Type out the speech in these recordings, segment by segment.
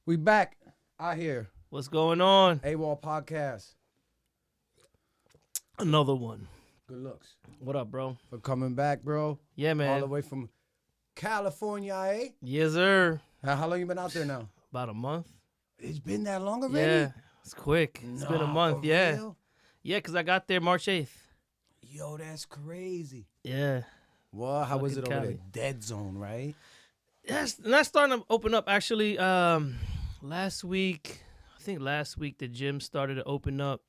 We back out here. What's going on? AWOL Podcast. Another one. Good looks. What up, bro? For coming back, bro. Yeah, man. All the way from California, eh? Yes, sir. How long you been out there now? About a month. It's been that long already? Yeah, it's quick. It's been a month, for yeah. real? Yeah, because I got there March 8th. Yo, that's crazy. Yeah. Well, how was it Fucking over Cali. there? Dead zone, right? Yes, and that's starting to open up, actually. Last week, the gym started to open up.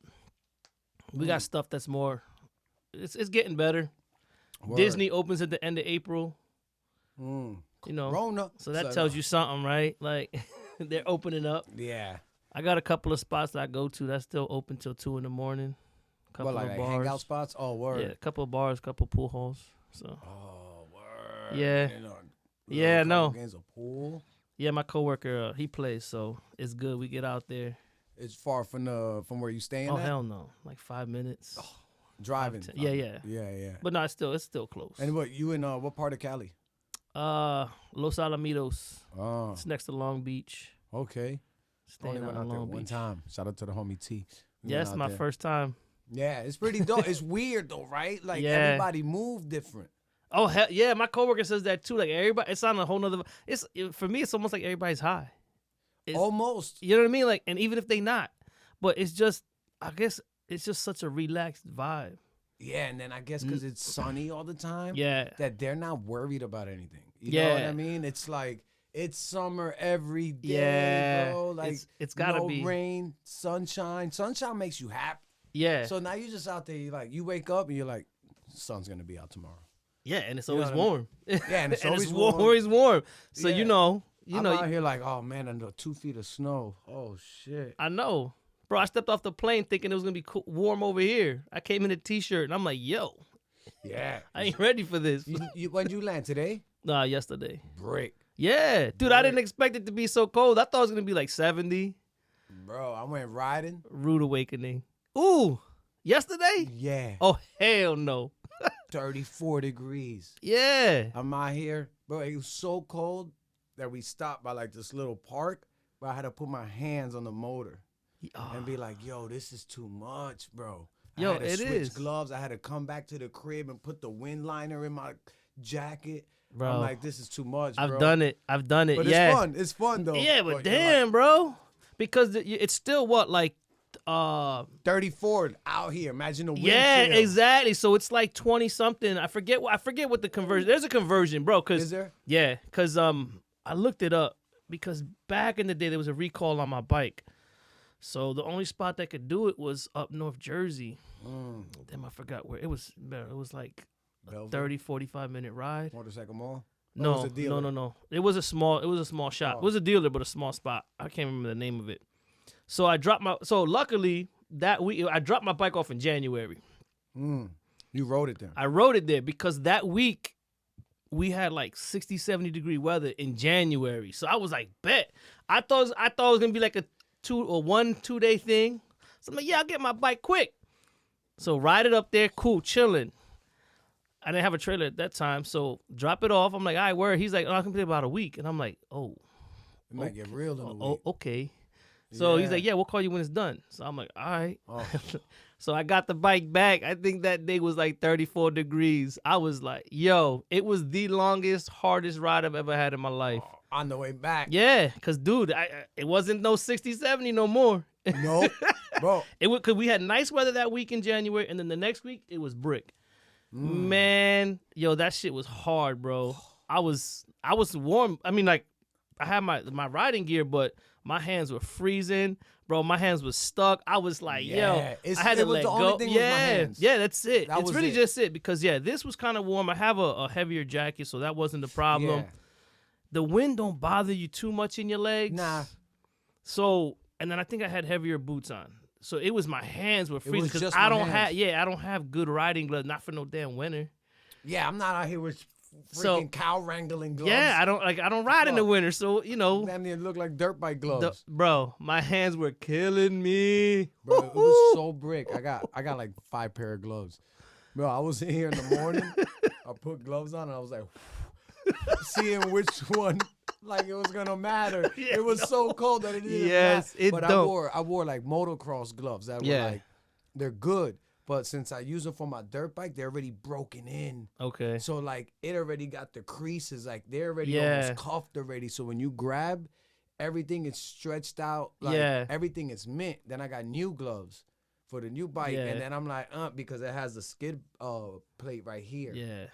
We got stuff that's more, it's getting better. Word. Disney opens at the end of April. Mm. You know, Rona. so that tells you something, right? Like, they're opening up. Yeah. I got a couple of spots that I go to that's still open till 2 in the morning. What, like bars. hangout spots? Oh, word. Yeah, a couple of bars, a couple of pool halls. So. Oh, word. Yeah. Yeah, no. Games of pool. Yeah, my coworker, he plays, so it's good. We get out there. It's far from where you staying Oh, at? hell no. Like 5 minutes. Oh, driving. Yeah. Yeah. But no, it's still close. And what, you in what part of Cali? Los Alamitos. Oh, It's next to Long Beach. okay. Staying Only out went in out there Long one Beach. time. Shout out to the homie T. We Yeah, went it's out my there. first time. Yeah, it's pretty dope. It's weird though, right? Like Yeah. everybody move different. Oh, hell, yeah, my coworker says that too. Like, everybody, it's on a whole nother, for me, it's almost like everybody's high. Almost. You know what I mean? Like, and even if they not, but it's just, I guess it's just such a relaxed vibe. Yeah, and then I guess because it's sunny all the time, Yeah. that they're not worried about anything. You Yeah. know what I mean? It's like it's summer every day, Yeah. bro. Like It's gotta no be. rain, sunshine. Sunshine makes you happy. Yeah. So now you're just out there. You wake up and you're like, sun's gonna be out tomorrow. Yeah, and it's You know always what I mean? warm. Yeah, and it's and always it's warm. always warm. So Yeah. I'm out here like, oh man, under 2 feet of snow. Oh shit. I know, bro. I stepped off the plane thinking it was gonna be warm over here. I came in a t-shirt and I'm like, yo, Yeah. I ain't ready for this. When'd you land today? Nah, yesterday. Brick. Yeah, dude, I didn't expect it to be so cold. I thought it was gonna be like 70. Bro, I went riding. Rude awakening. Ooh, yesterday? Yeah. Oh hell no. 34 degrees. Yeah. I'm out here. Bro, it was so cold that we stopped by like this little park, but I had to put my hands on the motor and be like, yo, this is too much, bro. Yo, I had to it switch is. gloves. I had to come back to the crib and put the wind liner in my jacket. Bro. I'm like, this is too much, bro. I've done it. But yeah. it's fun. It's fun, though. Yeah, but you're like, damn, bro. Because it's still what, like 34 out here. Imagine the wind yeah, chill. exactly. So it's like 20 something. I forget what the conversion. There's a conversion, bro. Is there? Yeah, cause I looked it up because back in the day there was a recall on my bike. So the only spot that could do it was up North Jersey. Damn, I forgot where it was. It was like a Belleville? 30, 45-minute ride. Motorcycle Mall? No, was it a dealer? no. It was a small shop. It was a dealer, but a small spot. I can't remember the name of it. So luckily that week I dropped my bike off in January. You rode it then. I rode it there because that week we had like 60, 70 degree weather in January. So I was like, bet. I thought it was gonna be like a 2 day thing. So I'm like, yeah, I'll get my bike quick. So ride it up there, cool, chilling. I didn't have a trailer at that time, so drop it off. I'm like, all right, word. He's like, oh, I can play about a week. And I'm like, oh. It might get real in a week. Oh, okay. So he's Yeah. like, yeah, we'll call you when it's done. So I'm like, all right. Oh. So I got the bike back. I think that day was like 34 degrees. I was like, yo, it was the longest, hardest ride I've ever had in my life. On the way back. Yeah, because, dude, it wasn't no 60, 70 no more. No, bro. Because we had nice weather that week in January, and then the next week, it was brick. Man, yo, that shit was hard, bro. I was warm. I mean, like, I had my riding gear, but my hands were freezing, bro. My hands were stuck. I was like, Yeah, yo, I had to let the go. only thing was my hands. Yeah, that's it. That It's was really it. just it because this was kind of warm. I have a heavier jacket, so that wasn't the problem. Yeah. The wind don't bother you too much in your legs. Nah. So, and then I think I had heavier boots on. So it was my hands were freezing was because just I my don't hands. have I don't have good riding gloves, not for no damn winter. Yeah, I'm not out here with freaking So- cow wrangling gloves. Yeah, I don't ride in the winter, so Damn near look like dirt bike gloves. bro, my hands were killing me. Bro, it was so brick. I got like 5 pair of gloves. Bro, I was in here in the morning. I put gloves on and I was like, seeing which one like it was gonna matter. Yeah, it was no. so cold that it didn't Yes, matter. it But don't. I wore like motocross gloves that were like, they're good. But since I use them for my dirt bike, they're already broken in. Okay. So like it already got the creases, like they're already Yeah. almost cuffed already. So when you grab, everything is stretched out. Like Yeah. everything is mint. Then I got new gloves for the new bike, Yeah. and then I'm like, because it has the skid plate right here. Yeah.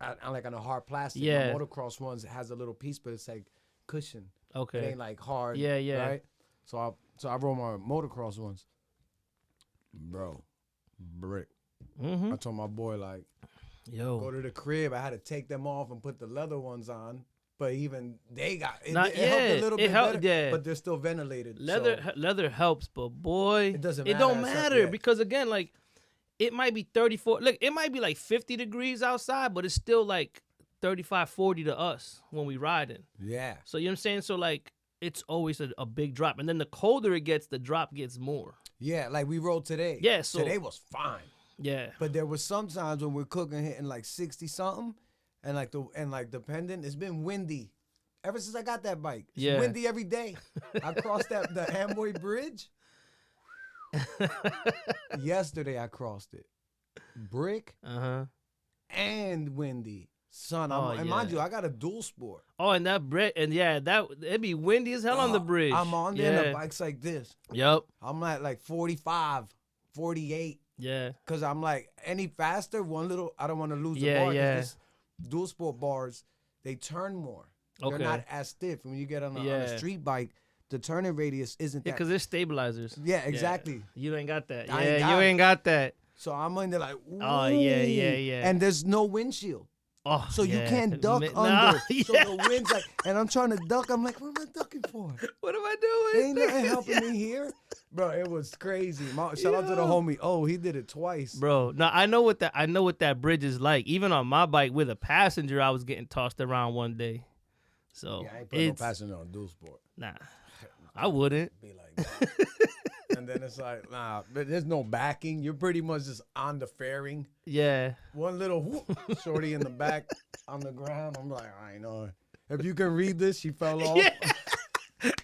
I like on a hard plastic. Yeah. My motocross ones, it has a little piece, but it's like cushion. It Okay. ain't like hard. Yeah, yeah. Right. So I roll my motocross ones. Bro, brick. Mm-hmm. I told my boy like, Yo. go to the crib. I had to take them off and put the leather ones on. But even they got it, Not- it helped a little it bit helped, better. yeah. But they're still ventilated. Leather helps, but boy, It doesn't It don't matter, matter yeah. because again, like it might be 34. Look, it might be like 50 degrees outside, but it's still like 35, 40 to us when we riding. Yeah. So you know what I'm saying? So like it's always a big drop, and then the colder it gets, the drop gets more. Yeah, like we rode today. Yeah, so- today was fine. Yeah. But there was some times when we're cooking hitting like 60 something, and like depending, it's been windy ever since I got that bike. It's Yeah. windy every day. I crossed the Amboy Bridge. Yesterday I crossed it. Brick Uh-huh. and windy. Son, Oh, and mind yeah. you, I got a dual sport. Oh, and that bread, and yeah, that it'd be windy as hell on the bridge. I'm on there and the Yeah. bike's like this. Yep. I'm at like 45, 48. Yeah. Cause I'm like any faster, I don't want to lose the Yeah, bar. 'Cause yeah. this dual sport bars, they turn more. Okay. They're not as stiff. When you get on a Yeah. street bike, the turning radius isn't Yeah, that. because there's stabilizers. Yeah, exactly. You ain't got that. I ain't Yeah, got you it. ain't got that. So I'm in there like, ooh. Oh, yeah, yeah, yeah. And there's no windshield. Oh, So you yeah. can't duck Nah, under. So yeah. the wind's like, and I'm trying to duck. I'm like, what am I ducking for? What am I doing? Ain't nothing helping me here. Bro, it was crazy. Shout out to the Yo. homie. Oh, he did it twice. Bro, no, I know what that bridge is like. Even on my bike with a passenger, I was getting tossed around one day. So Yeah, I ain't putting no it's passenger on dual sport. nah, I wouldn't. Be like that. And then it's like, nah, but there's no backing. You're pretty much just on the fairing. Yeah, One little whoop, shorty in the back on the ground. I'm like, I know. If you can read this, she fell off. yeah,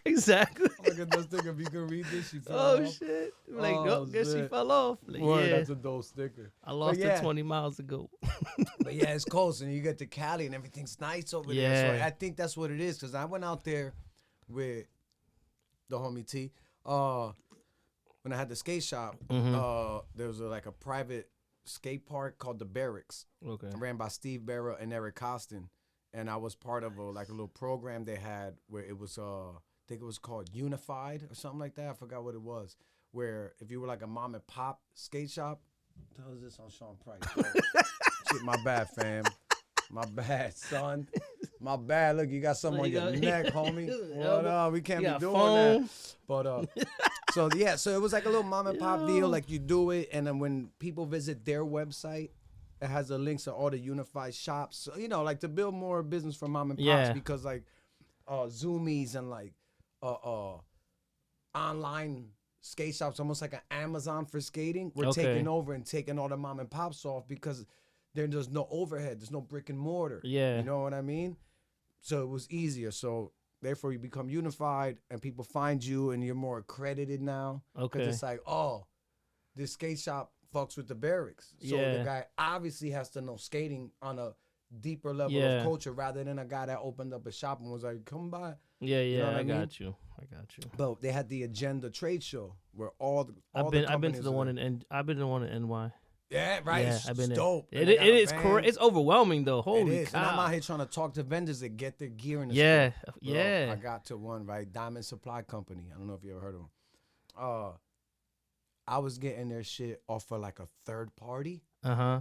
exactly. Look at this thing. If you can read this, she fell Oh off. shit! Like, Oh, guess she shit. fell off. Like, Boy, yeah, that's a dope sticker. I lost yeah. it 20 miles ago. But yeah, it's close, and you get to Cali, and everything's nice over there. Yeah. So I think that's what it is, because I went out there with the homie T. When I had the skate shop, there was like a private skate park called the Barracks, Okay. ran by Steve Barra and Eric Costin, and I was part of a little program they had where it was I think it was called Unified or something like that. I forgot what it was. Where if you were like a mom and pop skate shop, what the hell is this on Sean Price? bro? Shit, my bad, fam. My bad, son. My bad. Look, you got something on your neck, homie. What up? We can't You be got doing phone? that. But so yeah, so it was like a little mom and pop deal. Like you do it, and then when people visit their website, it has the links to all the unified shops. So, you know, like to build more business for mom and pops, Yeah. because like Zoomies and like online skate shops, almost like an Amazon for skating, we're Okay. taking over and taking all the mom and pops off because there's no overhead, there's no brick and mortar. Yeah. You know what I mean? So it was easier. So therefore you become unified and people find you and you're more accredited now. Okay. Because it's like, oh, this skate shop fucks with the Barracks. So Yeah. the guy obviously has to know skating on a deeper level Yeah. of culture rather than a guy that opened up a shop and was like, come by. Yeah, yeah, know what I I mean? got you. I got you. But they had the Agenda trade show where I've been to the one in NY. Yeah, right. Yeah, It's I've been there. dope. It And they got a is band. It's overwhelming though. Holy It is. cow! And I'm out here trying to talk to vendors that get their gear in the Yeah, store. Bro, yeah. I got to one, right? Diamond Supply Company. I don't know if you ever heard of them. I was getting their shit off for like a third party. Uh-huh.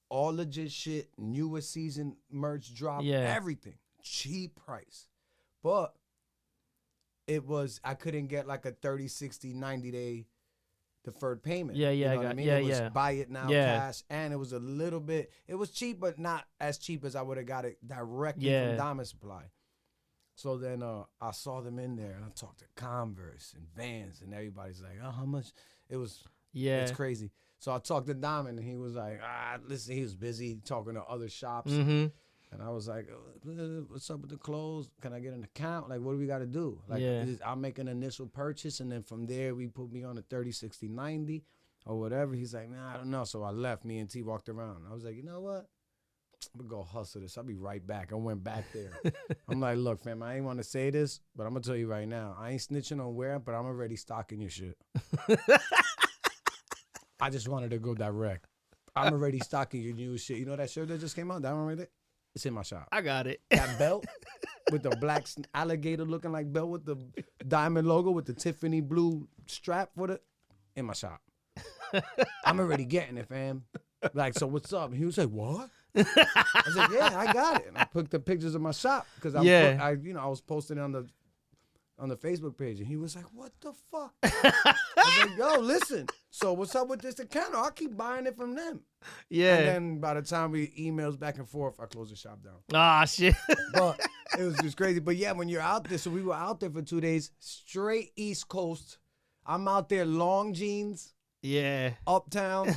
All legit shit, newest season merch drop, Yeah. everything. Cheap price. But I couldn't get like a 30, 60, 90 day deferred payment. Yeah, yeah, You I know what got- mean? yeah, It was yeah. buy it now Yeah. cash. And it was a little bit, it was cheap, but not as cheap as I would have got it directly Yeah. from Diamond Supply. So then I saw them in there and I talked to Converse and Vans and everybody's like, oh, how much? Yeah. It's crazy. So I talked to Diamond and he was like, listen, he was busy talking to other shops. Mm-hmm. And I was like, what's up with the clothes? Can I get an account? Like, what do we got to do? Like, I'll make an initial purchase, and then from there, we put me on a 30, 60, 90 or whatever. He's like, nah, I don't know. So I left. Me and T walked around. I was like, you know what? I'm going to go hustle this. I'll be right back. I went back there. I'm like, look, fam, I ain't want to say this, but I'm going to tell you right now. I ain't snitching on where, but I'm already stocking your shit. I just wanted to go direct. I'm already stocking your new shit. You know that shirt that just came out? That one right there? It's in my shop. I got it. That belt with the black alligator looking like belt with the diamond logo with the Tiffany blue strap for the in my shop. I'm already getting it, fam. Like, so what's up? And he was like, what? I was like, yeah, I got it. And I put the pictures of my shop because I was posting it on the Facebook page, and he was like, what the fuck? I was like, yo, listen. So what's up with this account? I'll keep buying it from them. Yeah. And then by the time we emails back and forth, I closed the shop down. Ah, shit. But it was just crazy. But yeah, when you're out there, so we were out there for 2 days, straight East Coast. I'm out there, long jeans. Yeah. Uptown.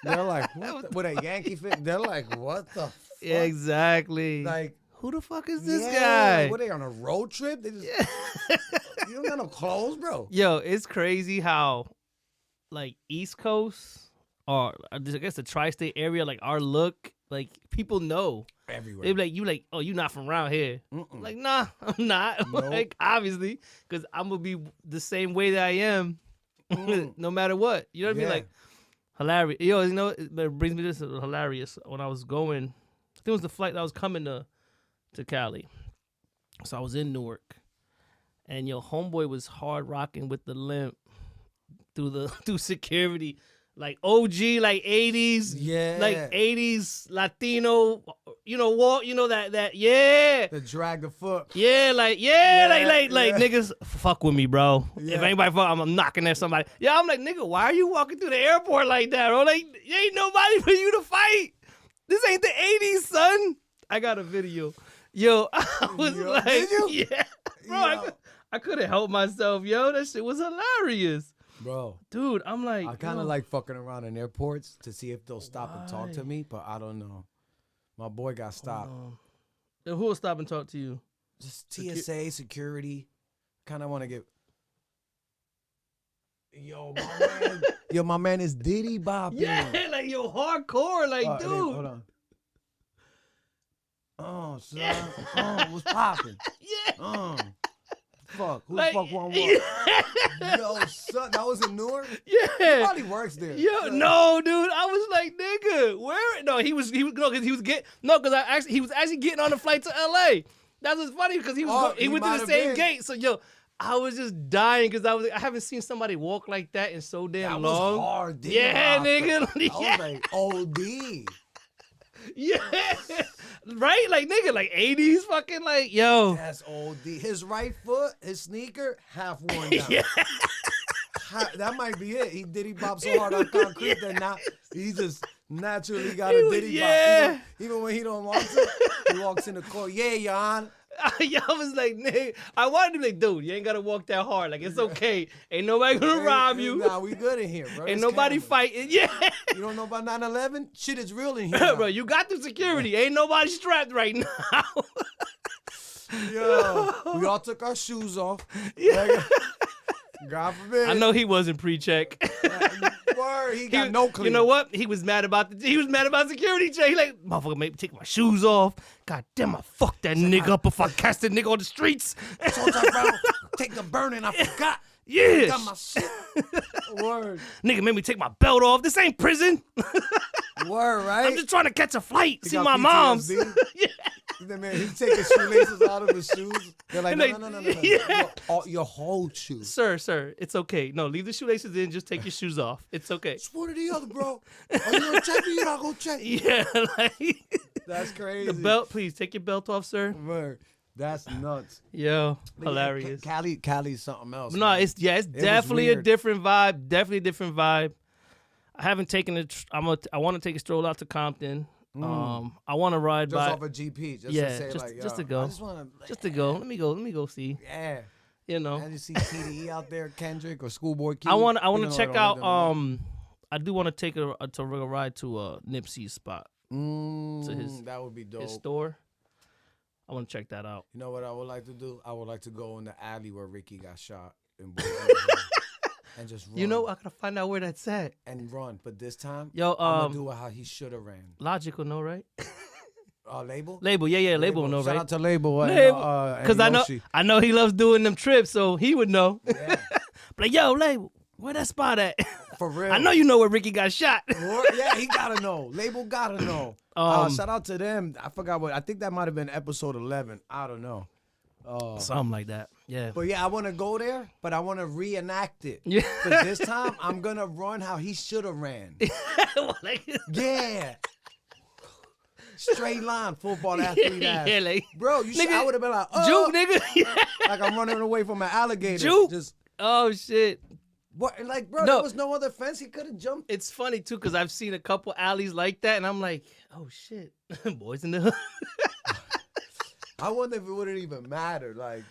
They're like, what with a Yankee fit? They're like, what the fuck? Yeah, exactly. Like, who the fuck is this guy? Like, what, they on a road trip? They just, you don't got no clothes, bro. Yo, it's crazy how, like, East Coast, or I guess the tri-state area, like, our look, like, people know. Everywhere. They be like, you like, oh, you not from around here. Mm-mm. Like, nah, I'm not. Nope. Like, obviously, because I'm going to be the same way that I am, no matter what. You know what I mean? Like, hilarious. Yo, you know, it brings me this hilarious. When I was going, I think it was the flight that was coming to Cali. So I was in Newark. And yo, homeboy was hard rocking with the limp through security. Like OG, like 80s. Yeah. Like 80s Latino, that yeah. The drag the foot. Yeah, like niggas fuck with me, bro. Yeah. If anybody fuck, I'm knocking at somebody. Yeah, I'm like, nigga, why are you walking through the airport like that, bro? Like, ain't nobody for you to fight. This ain't the 80s, son. I got a video. Yo, I was like, did you? yeah. Bro, I couldn't help myself, yo. That shit was hilarious. Bro. Dude, I'm like, I kind of like fucking around in airports to see if they'll stop and talk to me, but I don't know. My boy got stopped. Who will stop and talk to you? Just TSA, security. Kind of want to get... Yo, my man is Diddy bopping. Yeah, like, yo, hardcore. Like, dude. Hey, hold on. Oh, son. Oh, what's popping? Yeah. Fuck. Who Like, the fuck want what? Yo, son, that was in Newark? Yeah. He probably works there. Yo, no, dude. I was like, nigga, where? No, he was getting on the flight to LA. That was funny because he went to the same gate. So, yo, I was just dying because I haven't seen somebody walk like that in so damn long. That was hard, dude. Yeah, nigga. I was like, OD. Yeah. Right? Like, nigga, like 80s fucking, like, yo. That's OD. His right foot, his sneaker, half worn down. Yeah. That might be it. He diddy bop so hard on concrete that now he just naturally got a diddy bop. Even when he don't want to, he walks in the court. Yeah, Jan. I was like, nigga, I wanted to be like, dude, you ain't gotta walk that hard. Like, it's okay. Ain't nobody gonna rob you. Nah, we good in here, bro. Ain't nobody fighting. Yeah. You don't know about 9/11? Shit is real in here. Bro, you got the security. Ain't nobody strapped right now. Yo, we all took our shoes off. Yeah. God forbid. I know he wasn't pre-check. Word, he got no clear. You know what? He was mad about security check. He like, motherfucker made me take my shoes off. God damn, I fucked that nigga up if I cast that nigga on the streets. Take the burning, I forgot. Yeah. Got my shit. Word. Nigga made me take my belt off. This ain't prison. Word, right? I'm just trying to catch a flight. He See got my PTSD. mom's. Yeah. Man, he's taking shoelaces out of his shoes. They're like, no. Yeah. Your whole shoes. Sir, it's okay. No, leave the shoelaces in. Just take your shoes off. It's okay. It's one or the other, bro. Are you gonna check me? You're not gonna check me. Yeah, like that's crazy. The belt, please take your belt off, sir. Word. That's nuts. Yo, but hilarious. Yeah, Cali's something else. No, it's definitely a different vibe. Definitely a different vibe. I haven't taken it. I want to take a stroll out to Compton. I want to ride just by off a GP. Just yeah, to say, just, like, just to go. I just want to go. Let me go see. Yeah. You know. I just see TDE out there, Kendrick or Schoolboy Q. I want to check out. I do want to take a ride to Nipsey's spot. To his that would be dope. His store. I want to check that out. You know what I would like to do? I would like to go in the alley where Ricky got shot and and just run. You know, I gotta find out where that's at. And run, but this time, Yo, I'm gonna do it how he should have ran. Logical, no, right? Label? Label, yeah, Label, no, right? Shout out to Label. Because I know he loves doing them trips, so he would know. Yeah. But yo, Label, where that spot at? For real. I know you know where Ricky got shot. Yeah, he gotta know. Label gotta know. Shout out to them. I forgot I think that might have been episode 11. I don't know. Something like that. Yeah. But yeah, I want to go there, but I want to reenact it. Yeah. But this time, I'm going to run how he should have ran. Yeah. Straight line, football athlete ass. Yeah, like, bro, I would have been like, juke, nigga. Like I'm running away from an alligator. Juke. Just, oh, shit. What? Like, bro, there was no other fence he could have jumped. It's funny, too, because I've seen a couple alleys like that, and I'm like, oh, shit. Boys in the hood. I wonder if it wouldn't even matter. Like,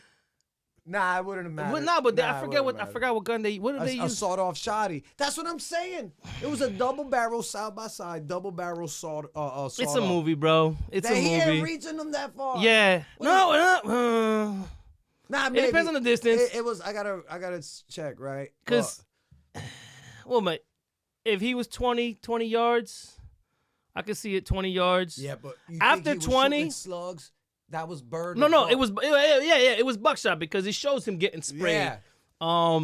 nah, it wouldn't have mattered. Well, nah, but I forgot what gun they. What did they use? A sawed-off shotty. That's what I'm saying. It was a double barrel side by side, double barrel sawed. It's a movie, bro. It's a movie. He ain't reaching them that far. Yeah. No. Nah, maybe. It depends on the distance. It was. I gotta check, right? Because, well, mate, if he was 20 yards, I could see it 20 yards. Yeah, but after 20 slugs. That was bird. No, it was it was buckshot because it shows him getting sprayed. Yeah.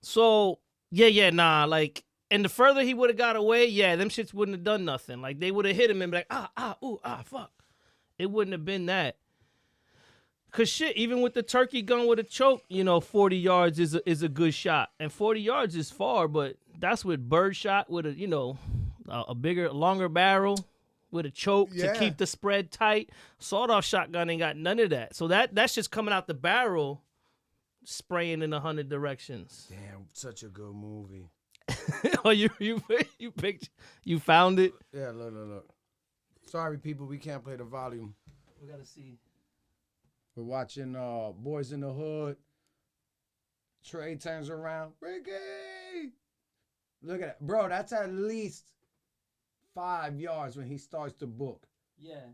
So nah, like, and the further he would have got away, them shits wouldn't have done nothing. Like they would have hit him and be like, fuck. It wouldn't have been that. Cause shit, even with the turkey gun with a choke, 40 yards is a good shot, and 40 yards is far, but that's with bird shot with a bigger, longer barrel. With a choke to keep the spread tight. Sawed-off shotgun ain't got none of that. So that's just coming out the barrel, spraying in 100 directions. Damn, such a good movie. Oh, you found it? Yeah, look. Sorry, people, we can't play the volume. We gotta see. We're watching Boys in the Hood. Trey turns around. Ricky! Look at that. Bro, that's at least 5 yards when he starts to book. Yeah.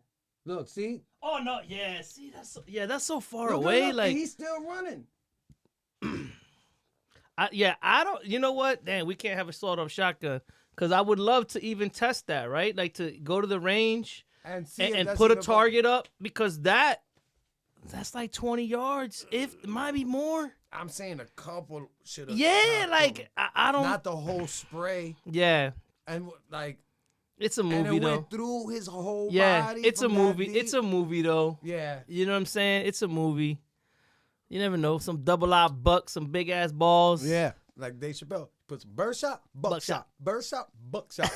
Look, see? Oh no, yeah. See, that's so far away. Look, like he's still running. I don't. You know what? Damn, we can't have a sawed-off shotgun because I would love to even test that. Right, like to go to the range and see and put a target up because that's like 20 yards. If it might be more. I'm saying a couple should have. Yeah, like I don't. Not the whole spray. Yeah. And like. It's a movie, and it though. went through his whole body. Yeah, it's a movie. It's a movie, though. Yeah. You know what I'm saying? It's a movie. You never know. Some double-live buck, some big-ass balls. Yeah. Like Dave Chappelle. Puts bird shot, buckshot. Bird shot, buckshot.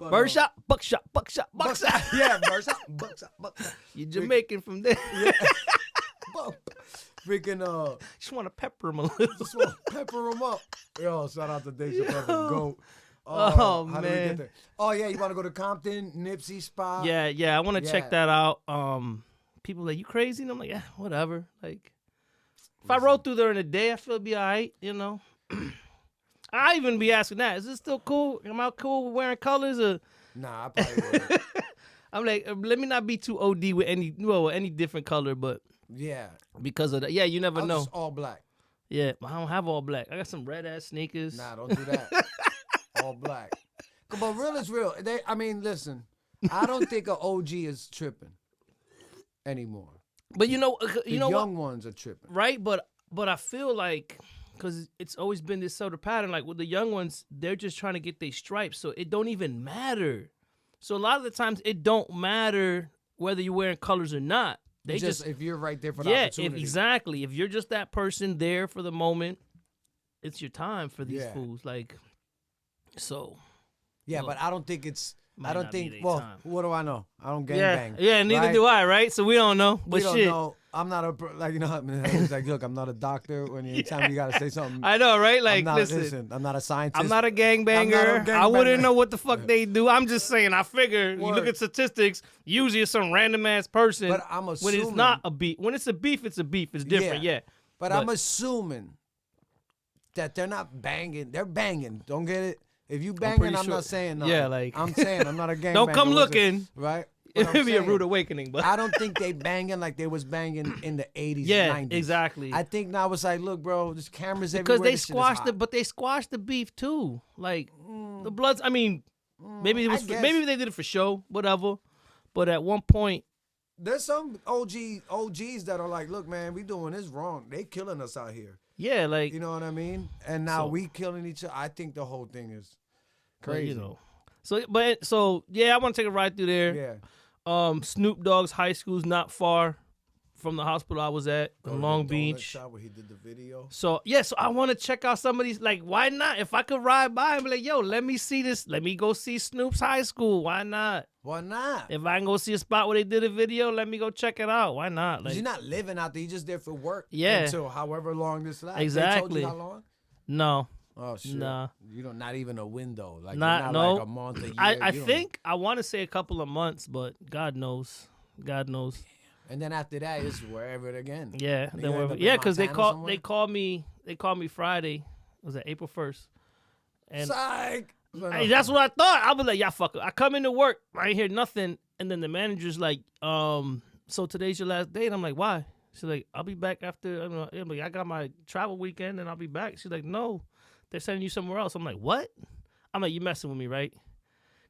Bird shot, buckshot, buckshot, buckshot. Yeah, bird shot, buckshot, buckshot. You Jamaican from there. Yeah. Freaking, just want to pepper him a little. Just want to pepper him up. Yo, shout out to Dave Chappelle, the GOAT. Oh how man! Did we get there? Oh yeah, you want to go to Compton, Nipsey spot? Yeah, I want to check that out. People are like, you crazy? And I'm like, yeah, whatever. Like, if I rode through there in a day, I feel it'd be all right. I even be asking that. Is this still cool? Am I cool with wearing colors? Or? Nah, I probably wouldn't. I'm like, let me not be too OD with any different color, but yeah, because of that, you never know. Just all black. Yeah, I don't have all black. I got some red ass sneakers. Nah, don't do that. All black. But real is real. Listen, I don't think an OG is tripping anymore. But the young ones are tripping. Right? But I feel like, because it's always been this sort of pattern, like with the young ones, they're just trying to get their stripes, so it don't even matter. So a lot of the times, it don't matter whether you're wearing colors or not. They just if you're right there for the opportunity. Exactly. If you're just that person there for the moment, it's your time for these fools. Like... So, but I don't think it's. I don't think. Well, time. What do I know? I don't gangbang. Yeah, neither do I. Right? So we don't know. But we don't shit, know. I'm not it's like, look, I'm not a doctor. Anytime you gotta say something, I know, right? Like, listen, I'm not a scientist. I'm not a gangbanger. I wouldn't know what the fuck they do. I'm just saying. I figure you look at statistics. Usually, it's some random ass person. But I'm assuming when it's not a beef. When it's a beef, it's a beef. It's different. Yeah. But I'm assuming that they're not banging. They're banging. Don't get it. If you banging, I'm not saying nothing. Yeah, like I'm saying I'm not a gangbanger. Don't come looking. Right? It I'm would be a saying. rude awakening, but I don't think they banging like they was banging in the 80s, yeah, 90s. exactly. I think now it's like, look, bro, there's cameras Because everywhere. they squashed but they squashed the beef too. Like the Bloods. I mean, maybe it was maybe they did it for show, whatever. But at one point, there's some OGs that are like, look, man, we doing this wrong. They killing us out here. yeah, like You know what I mean? And now we killing each other. I think the whole thing is crazy. you know. So yeah, I want to take a ride through there. Yeah. Snoop Dogg's high school's not far from the hospital I was at in Long Beach. Shop where he did the video. So yeah, so I want to check out some of these. Like, why not? If I could ride by and be like, yo, let me see this. Let me go see Snoop's high school. Why not? Why not? If I can go see a spot where they did a video, let me go check it out. Why not? Like, You're not living out there. You're just there for work. Yeah. Until however long this lasts. Exactly. They told you how long? no. Oh shit. Nah. You don't. Not even a window. Like Not not no. like a month, a year. I You don't- think I want to say a couple of months, but God knows. God knows. And then after that, it's wherever again. Yeah. You Then end wherever, up in yeah, because Montana somewhere? they called me Friday. Was it April 1st? And Psych. that's what I thought. I was like, yeah, fuck it. I come into work, I ain't hear nothing, and then the manager's like, so today's your last day, and I'm like, why? She's like, I'll be back after. I'm like, I got my travel weekend, and I'll be back. She's like, no, they're sending you somewhere else. I'm like, what? I'm like, you messing with me, right?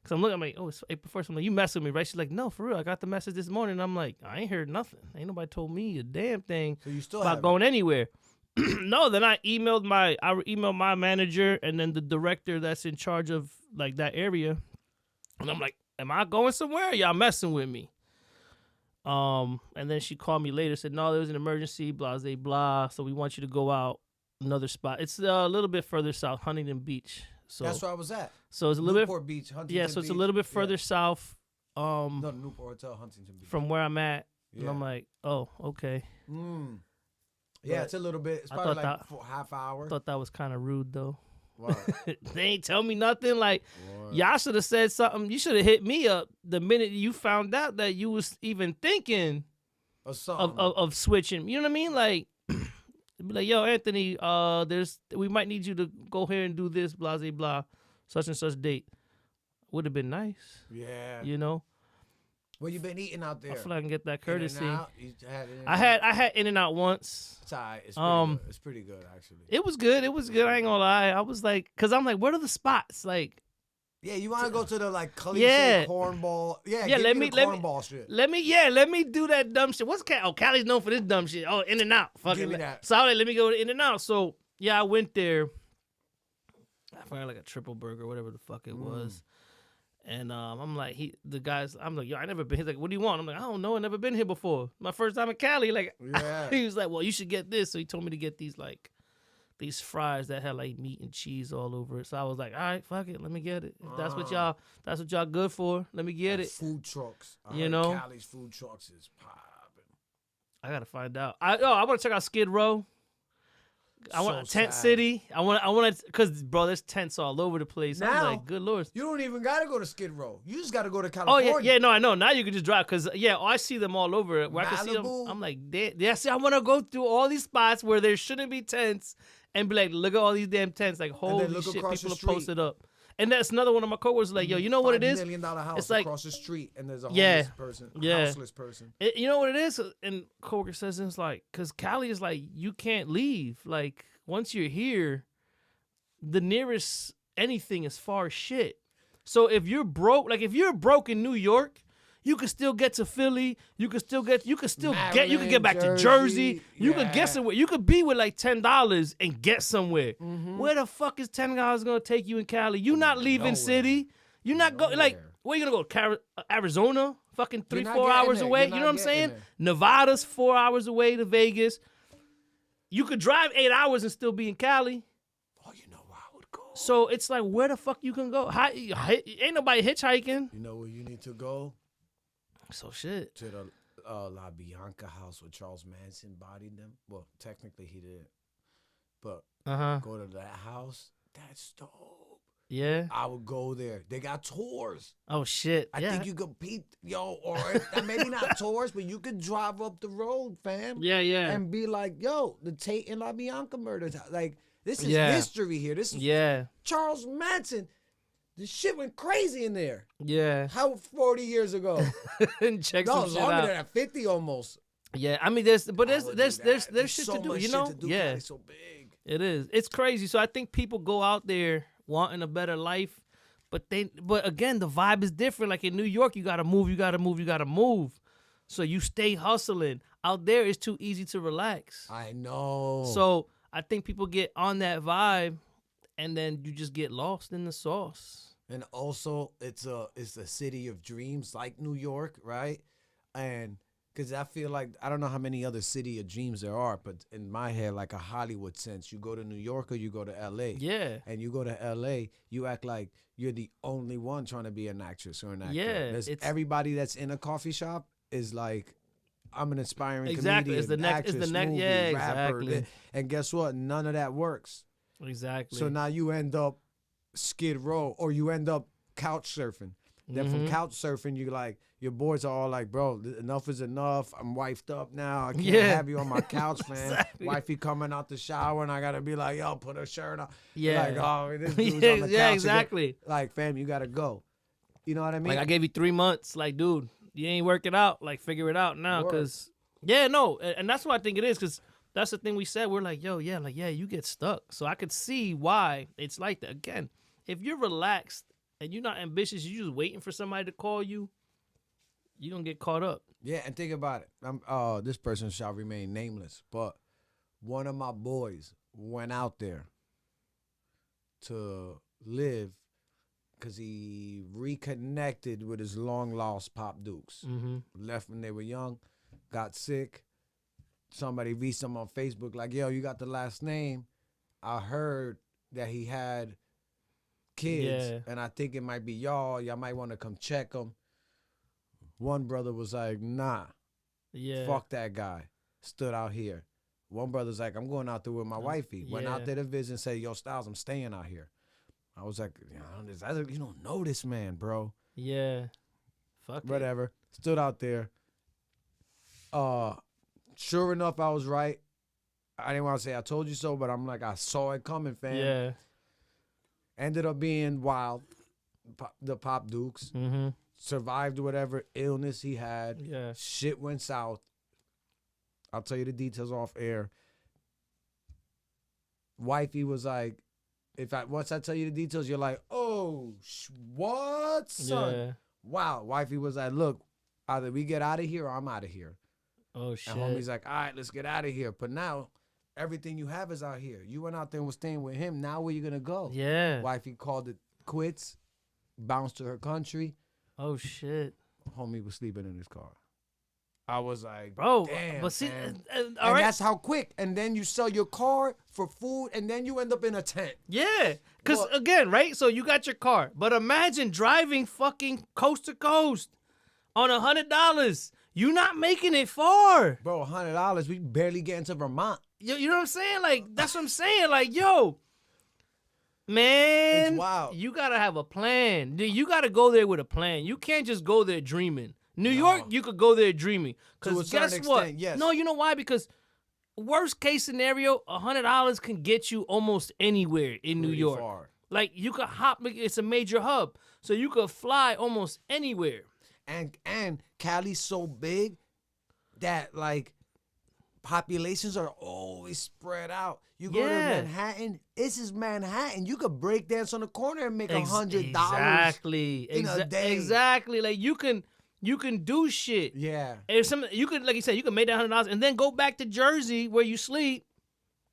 Because I'm looking, I'm like, oh, it's April 1st. I'm like, you messing with me, right? She's like, no, for real. I got the message this morning. I'm like, I ain't heard nothing. Ain't nobody told me a damn thing So you still about have going anywhere. No, then I emailed my manager and then the director that's in charge of like that area. And I'm like, am I going somewhere? Or y'all messing with me? And then she called me later, said, no, there was an emergency, blah, blah, blah. So we want you to go out another spot. It's a little bit further south, Huntington Beach. So That's where I was at. So it's a little Newport Beach, Huntington yeah, so it's a Beach. little bit Yeah. further south No, Newport Hotel, Huntington Beach. from where I'm at. And Yeah. I'm like, oh, okay. Yeah, But it's a little bit. It's I probably thought like that- for half hour. I thought that was kind of rude though. Wow. They ain't tell me nothing. Like, What? y'all should have said something. You should have hit me up the minute you found out that you was even thinking Or something. of switching. You know what I mean? Like, be like, yo, Anthony, we might need you to go here and do this, blah, blah, blah, such and such date. Would have been nice, Yeah. you know. What you been eating out there? I feel like I can get that courtesy. In-N-Out? You had it I had In-N-Out once. It's all right. It's pretty good. It's pretty good, actually. It was good. It was good. I ain't gonna lie. I was like, cause I'm like, where are the spots? Like, Yeah, you want to go to the like cliche Yeah. cornball? Yeah, Yeah, give let me me- the let me- cornball shit. let me do that dumb shit. What's Cali? Oh, Cali's known for this dumb shit. Oh, In-N-Out. Fuck Give it. me that. So I was like, let me go to In-N-Out. So yeah, I went there. I forgot like a triple burger, whatever the fuck it was. And I'm like, I'm like, yo, I never been. He's like, what do you want? I'm like, I don't know. I never been here before. My first time in Cali. Like, Yeah. he was like, well, you should get this. So he told me to get these fries that had like meat and cheese all over it. So I was like, all right, fuck it, let me get it. If that's what y'all good for, let me get it. Food trucks. I You heard know? Cali's food trucks is popping. I gotta find out. I want to check out Skid Row. I want So Tent sad. City. I want to, cause bro, there's tents all over the place. I'm Now- like, good lord. You don't even gotta go to Skid Row. You just gotta go to Oh California. yeah, no, I know. Now you can just drive, cause I see them all over. Where I can see them. Malibu. I'm like, yeah. See, I want to go through all these spots where there shouldn't be tents, and be like, look at all these damn tents. Like, holy look shit, across people the are street. posted up. And that's another one of my coworkers. Like, yo, you know what it is? $5 million house It's like- across the street, and there's a Yeah. homeless person, a Yeah. houseless person. You know what it is? And coworker says it's like, cause Cali is like, you can't leave. Like, once you're here, the nearest anything is far as shit. So if you're broke in New York, you can still get to Philly. You can get Maryland, back to Jersey. Jersey. You could Yeah. get somewhere. You could be with like $10 and get somewhere. Where the fuck is $10 gonna take you in Cali? You not leaving Nowhere. city. You not go like Nowhere. where you gonna go? Arizona? Fucking You're 3-4 not getting hours there. away. You're You know not what I'm getting saying? there. Nevada's 4 hours away to Vegas. You could drive 8 hours and still be in Cali. Oh, you know where I would go. So it's like, where the fuck you can go? Ain't nobody hitchhiking. You know where you need to go? So shit. To the La Bianca house where Charles Manson bodied them. Well, technically he did, but Uh-huh. go to that house. That's dope. Yeah. I would go there. They got tours. Oh shit. I yeah. think you could beat or maybe not tours, but you could drive up the road, fam. Yeah, yeah. And be like, yo, the Tate and La Bianca murders. Like, this is Yeah. history here. This is Yeah. Charles Manson. This shit went crazy in there. Yeah. How 40 years ago? And check No, some shit longer out. than that, 50 almost. Yeah, I mean, there's I would do that. there's shit so to do, much you shit know? to do, Yeah, Cali's so big. it is. It's crazy. So I think people go out there wanting a better life, but again, the vibe is different. Like in New York, you gotta move, you gotta move, you gotta move. So you stay hustling. Out there, it's too easy to relax. I know. So I think people get on that vibe, and then you just get lost in the sauce. And also, it's a city of dreams, like New York, right? And because I feel like I don't know how many other city of dreams there are, but in my head, like a Hollywood sense, you go to New York or you go to L.A. Yeah. And you go to L.A., you act like you're the only one trying to be an actress or an actor. Yeah, everybody that's in a coffee shop is like, I'm an aspiring Exactly. comedian, It's the next. actress, It's the next. movie, Yeah. rapper. Exactly. And guess what? None of that works. Exactly. So now you end up Skid Row or you end up couch surfing. Then from couch surfing, you like, your boys are all like, bro, enough is enough. I'm wifed up now. I can't have you on my couch, man. Exactly. Wifey coming out the shower and I got to be like, yo, put her shirt on. Yeah. Like, oh, this dude's on the couch. Yeah. again. Exactly. Like, fam, you got to go. You know what I mean? Like I gave you 3 months. Like, dude, you ain't working out. Like, figure it out now. Word. Cause yeah, no, and that's what I think it is. Cause that's the thing we said. We're like, yo, yeah, you get stuck. So I could see why it's like that. Again, if you're relaxed and you're not ambitious, you're just waiting for somebody to call you, you're gonna get caught up. Yeah, and think about it. This person shall remain nameless, but one of my boys went out there to live because he reconnected with his long-lost Pop Dukes. Mm-hmm. Left when they were young, got sick. Somebody reached him on Facebook like, yo, you got the last name. I heard that he had kids, and I think it might be y'all. Y'all might want to come check him. One brother was like, nah, fuck that guy. Stood out here. One brother's like, I'm going out there with my wifey. Went out there to visit and said, yo, Styles, I'm staying out here. I was like, you don't know this man, bro. Yeah. Fuck Whatever. Stood out there. Sure enough, I was right. I didn't want to say I told you so, but I'm like, I saw it coming, fam. Yeah. Ended up being wild. The Pop Dukes. Mm-hmm. Survived whatever illness he had. Yeah. Shit went south. I'll tell you the details off air. Wifey was like, once I tell you the details, you're like, oh, what, son? Yeah. Wow. Wifey was like, look, either we get out of here or I'm out of here. Oh, shit. And homie's like, all right, let's get out of here. But now, everything you have is out here. You went out there and was staying with him. Now where you going to go? Yeah. Wifey called it quits, bounced to her country. Oh, shit. Homie was sleeping in his car. I was like, bro, damn, but see, man. and And that's how quick. And then you sell your car for food, and then you end up in a tent. Yeah, because Look. again, right? So you got your car, but imagine driving fucking coast to coast on $100. You not making it far. Bro, $100, we barely get into Vermont. You know what I'm saying? Like, that's what I'm saying. Like, yo, man, It's wild. you gotta have a plan. You gotta go there with a plan. You can't just go there dreaming. New York, you could go there dreaming. To a Because certain guess what? extent, yes. No, you know why? Because worst case scenario, $100 can get you almost anywhere in New Pretty York. far. Like, you could hop, it's a major hub. So you could fly almost anywhere. And Cali's so big that, like, populations are always spread out. You go to Manhattan, this is Manhattan. You could break dance on the corner and make $100 Exactly. in a day. Exactly. Like, you can do shit. Yeah. And you could, like you said, you could make that $100 and then go back to Jersey where you sleep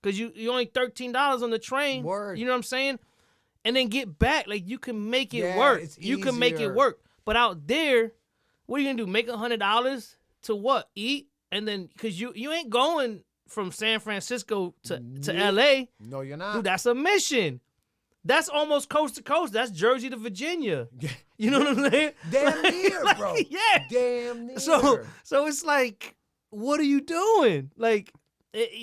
because you only $13 on the train. Word. You know what I'm saying? And then get back. Like, you can make it Yeah, work. it's You can make it easier. work. But out there, what are you gonna do? Make $100 to what? Eat? And then, because you ain't going from San Francisco to LA. No, you're not. Dude, that's a mission. That's almost coast to coast. That's Jersey to Virginia. You know what I'm saying? Damn near, Like, bro. Yeah. Damn near. So it's like, what are you doing? Like,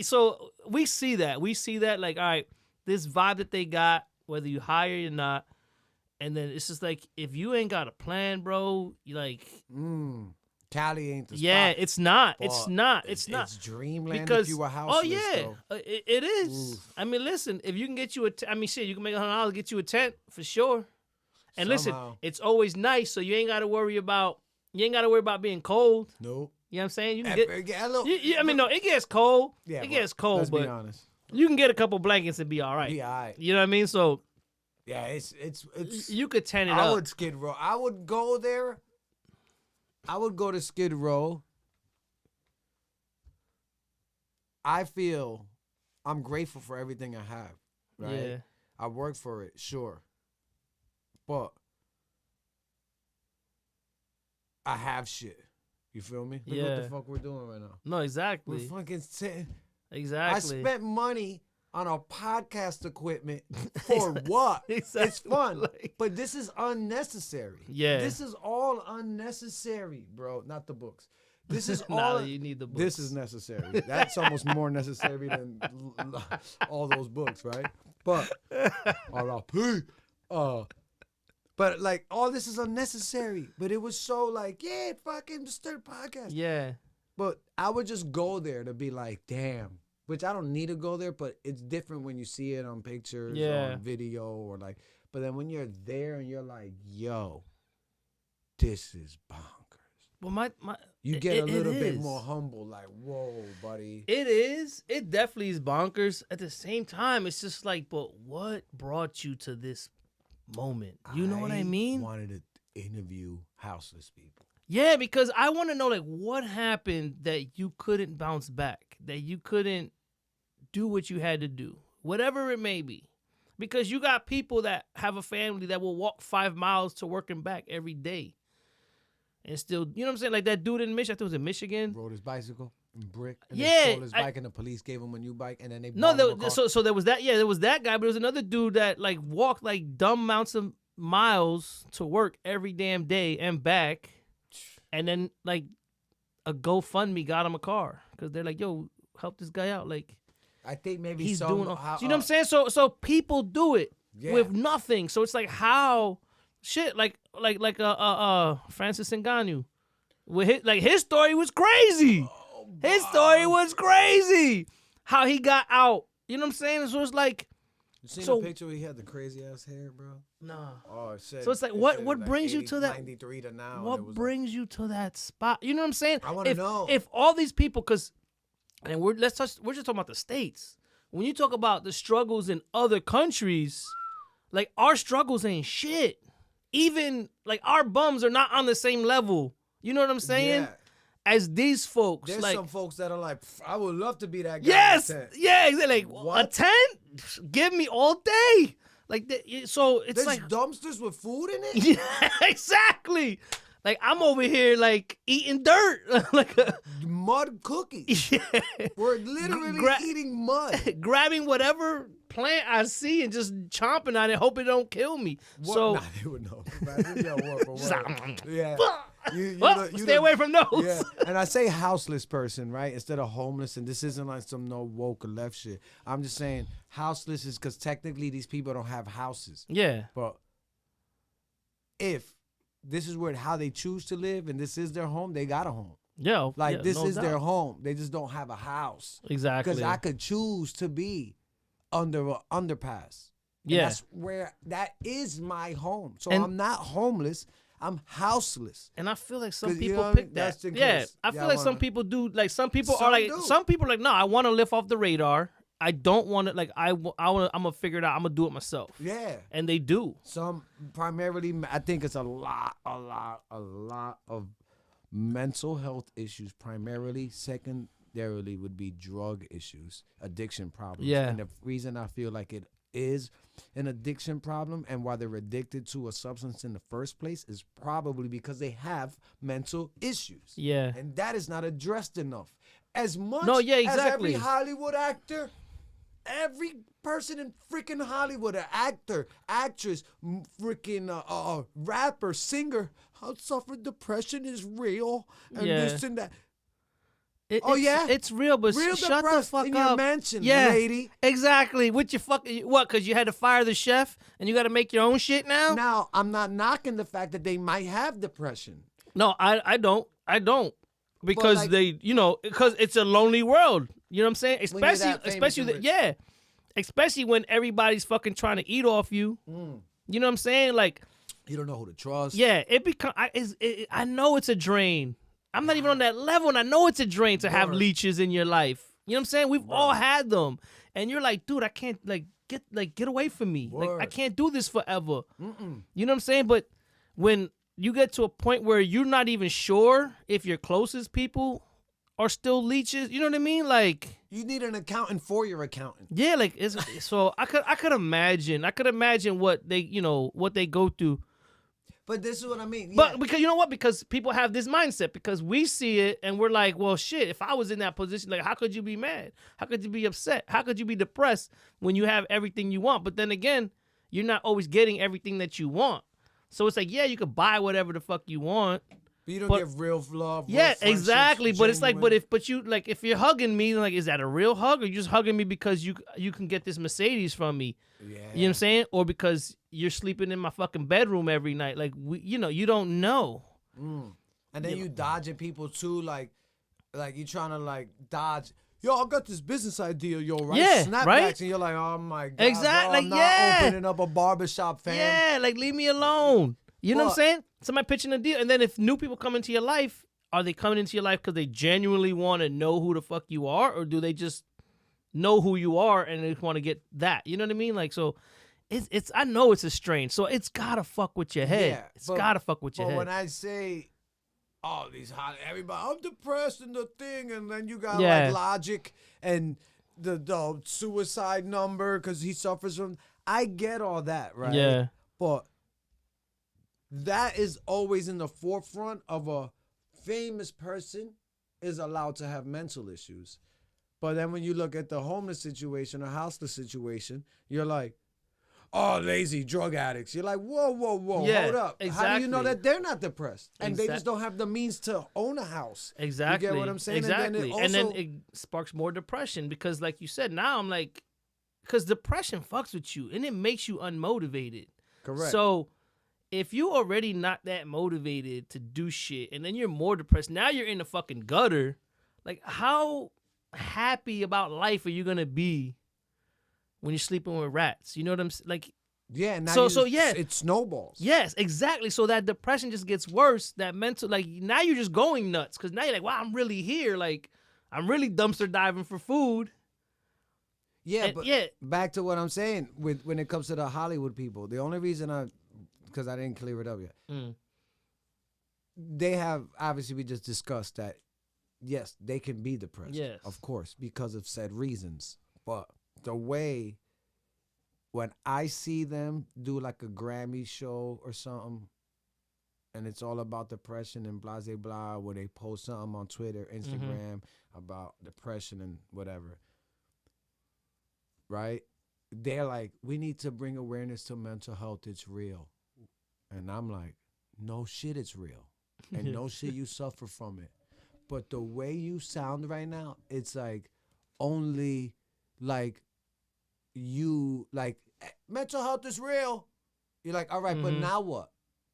so we see that. Like, all right, this vibe that they got, whether you hire or not, and then it's just like, if you ain't got a plan, bro, you like, Cali ain't the yeah, spot. it's not. But It's not. It's dreamland Because if you were houseless, oh yeah, though. it is. Oof. I mean, listen, if you can get you you can make $100, get you a tent for sure. And listen, Somehow. it's always nice, so you ain't got to worry about being cold. Nope. You know what I'm saying? You can Get a little, it gets cold. Yeah, it gets cold, let's but be honest. you can get a couple blankets and be all right. Be all right. You know what I mean? So Yeah, it's you could tent it I up. would Skid Row. I would go there. I would go to Skid Row. I feel I'm grateful for everything I have, right? Yeah. I work for it, sure. But I have shit. You feel me? Look what the fuck we're doing right now. No, exactly. We're fucking sitting. Exactly. I spent money on our podcast equipment for what? Exactly. It's fun, but this is unnecessary. Yeah. This is all unnecessary, bro. Not the books. This is all. Nah, you need the books. This is necessary. That's almost more necessary than all those books, right? But R.I.P. But like all this is unnecessary. But it was so like, yeah, fucking just start a podcast. Yeah. But I would just go there to be like, damn. Which I don't need to go there, but it's different when you see it on pictures or on video or like. But then when you're there and you're like, yo, this is bonkers. Well, You get a little bit more humble, like, whoa, buddy. It is. It definitely is bonkers. At the same time, it's just like, but what brought you to this moment? You know what I mean? I wanted to interview houseless people. Yeah, because I want to know, like, what happened that you couldn't bounce back, that you couldn't do what you had to do, whatever it may be. Because you got people that have a family that will walk 5 miles to work and back every day. And still, you know what I'm saying? Like that dude in Michigan, I think it was in Michigan. Rode his bicycle and brick. And Yeah, then stole his bike and the police gave him a new bike and then they No, bought him a car. so there was that. Yeah, there was that guy, but there was another dude that like walked like dumb amounts of miles to work every damn day and back. And then like a GoFundMe got him a car because they're like, yo, help this guy out. Like I think maybe he's some, doing all, you know what I'm saying? So people do it with nothing. So it's like how shit like Francis Ngannou. With his story was crazy. Oh, his story was crazy. How he got out. You know what I'm saying? So it's like you seen the picture where he had the crazy ass hair, bro? Nah. Oh, it said, So it's like what brings you to that 93 to now. What brings you to that spot? You know what I'm saying? I want to know. If all these people and we're just talking about the States. When you talk about the struggles in other countries, like our struggles ain't shit. Even like our bums are not on the same level. You know what I'm saying? Yeah. As these folks. There's like, some folks that are like, I would love to be that guy. yes, yeah, exactly. Like What? a tent, give me all day. Like so, it's There's like dumpsters with food in it. yeah, exactly. Like I'm over here like eating dirt, like Mud cookies. yeah. We're literally eating mud. Grabbing whatever plant I see and just chomping on it, hope it don't kill me. What? So Nah, they would know. Yeah, word for word. Yeah. Stay away from those. Yeah, and I say houseless person, right? Instead of homeless, and this isn't like some no woke or left shit. I'm just saying houseless is because technically these people don't have houses. Yeah. But if this is how they choose to live and this is their home, they got a home. Yeah. Like this no is doubt. their home. They just don't have a house. Exactly. Because I could choose to be under an underpass. And Yeah. that's where that is my home. So And- I'm not homeless. I'm houseless. And I feel like some 'Cause, you people know what I pick mean? that. That's in Yeah, case I feel y'all like some wanna- people do. Like some people Some are do. like, no, I want to live off the radar. I don't want to. Like I'm gonna figure it out. I'm gonna do it myself. Yeah. And they do. Some primarily, I think it's a lot of mental health issues. Primarily, secondarily would be drug issues, addiction problems. Yeah. And the reason I feel like it is an addiction problem and why they're addicted to a substance in the first place is probably because they have mental issues. Yeah. And that is not addressed enough. As much No, yeah, as exactly. every Hollywood actor, every person in freaking Hollywood, an actor, actress, freaking rapper, singer, how suffered depression is real and Yeah. this and that. It's, it's real, but Real shut the depressed fuck in up. your mansion, yeah, lady. Exactly. What you fucking what? Because you had to fire the chef and you got to make your own shit now. Now, I'm not knocking the fact that they might have depression. No, I don't. Because like- because it's a lonely world. You know what I'm saying? When you're that famous Especially and yeah. Especially when everybody's fucking trying to eat off you. You know what I'm saying? Like You don't know who to trust. Yeah, I know it's a drain. I'm not even on that level, and I know it's a drain to have leeches in your life. You know what I'm saying? We've all had them, and you're like, dude, I can't get away from me. Like I can't do this forever. You know what I'm saying? But when you get to a point where you're not even sure if your closest people are still leeches, you know what I mean? Like you need an accountant for your accountant. Yeah, like so I could imagine what they go through. But this is what I mean. But because you know what? Because people have this mindset because we see it and we're like, well, shit, if I was in that position, like, how could you be mad? How could you be upset? How could you be depressed when you have everything you want? But then again, you're not always getting everything that you want. So it's like, yeah, you could buy whatever the fuck you want. But you don't get real love. Yeah, exactly. But it's like, if you're hugging me, like, is that a real hug, or you just hugging me because you can get this Mercedes from me? Yeah. You know what I'm saying? Or because you're sleeping in my fucking bedroom every night. Like, you don't know. And then you dodging people too, like you trying to like dodge. Yo, I got this business idea, right? Yeah, Snapbacks, right? And you're like, oh my god, exactly. bro, I'm not opening up a barbershop, fam. Yeah, like leave me alone. You know what I'm saying? Somebody pitching a deal, and then if new people come into your life, are they coming into your life because they genuinely want to know who the fuck you are, or do they just know who you are and they just want to get that? You know what I mean? Like, so it's I know it's a strain, so it's gotta fuck with your head. It's gotta fuck with your head. But when I say, oh, everybody, I'm depressed and the thing, and then you got like Logic and the suicide number because he suffers from. I get all that, right? Yeah. But that is always in the forefront of a famous person is allowed to have mental issues. But then when you look at the homeless situation or houseless situation, you're like, oh, lazy drug addicts. You're like, whoa, yeah, hold up. Exactly. How do you know that they're not depressed? And they just don't have the means to own a house. Exactly. You get what I'm saying? Exactly. And then it sparks more depression because, like you said, now I'm like, because depression fucks with you and it makes you unmotivated. Correct. So if you already not that motivated to do shit and then you're more depressed, now you're in the fucking gutter. Like, how happy about life are you going to be when you're sleeping with rats? You know what I'm saying? Like, yeah, now it snowballs. Yes, exactly. So that depression just gets worse. That mental, like, now you're just going nuts because now you're like, wow, I'm really here. Like, I'm really dumpster diving for food. Yeah, but back to what I'm saying when it comes to the Hollywood people, the only reason because I didn't clear it up yet. They have, obviously we just discussed that, yes, they can be depressed. Yes. Of course, because of said reasons. But the way when I see them do like a Grammy show or something, and it's all about depression and blah, blah, blah, where they post something on Twitter, Instagram about depression and whatever, right? They're like, we need to bring awareness to mental health. It's real. And I'm like, no shit, it's real. And no shit, you suffer from it. But the way you sound right now, it's like only like you, like, mental health is real. You're like, all right, but now what?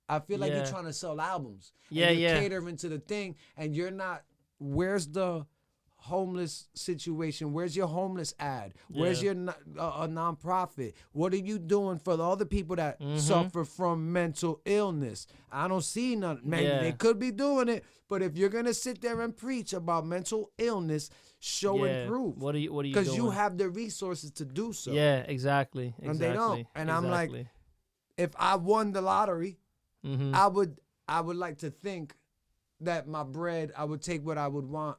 I feel like you're trying to sell albums. Yeah, and you're catering to the thing, and you're not, where's the homeless situation? Where's your homeless ad? Where's your a nonprofit? What are you doing for the other people that suffer from mental illness? I don't see none. Maybe they could be doing it, but if you're gonna sit there and preach about mental illness, show and prove. What are you doing? Because you have the resources to do so. Yeah, exactly. And they don't. And I'm like, if I won the lottery, I would like to think that my bread, I would take what I would want.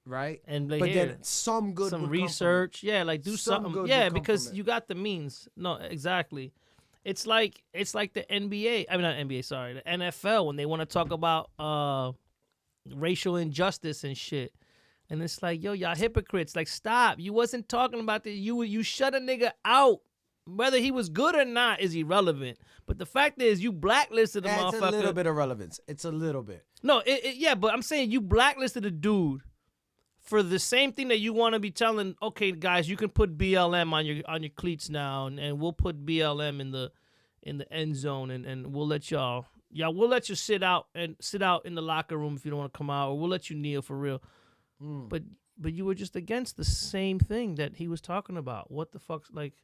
Right, and like, but then some research, like do something, because you got the means. No, exactly. It's like the NBA. I mean, not NBA. Sorry, the NFL when they want to talk about racial injustice and shit, and it's like, yo, y'all hypocrites. Like, stop. You wasn't talking about this. You shut a nigga out. Whether he was good or not is irrelevant. But the fact is, you blacklisted a motherfucker. It's a little bit of relevance. It's a little bit. No, but I'm saying you blacklisted a dude for the same thing that you want to be telling, okay, guys, you can put BLM on your cleats now, and we'll put BLM in the end zone, and we'll let we'll let you sit out in the locker room if you don't want to come out, or we'll let you kneel for real. But you were just against the same thing that he was talking about. What the fuck's like?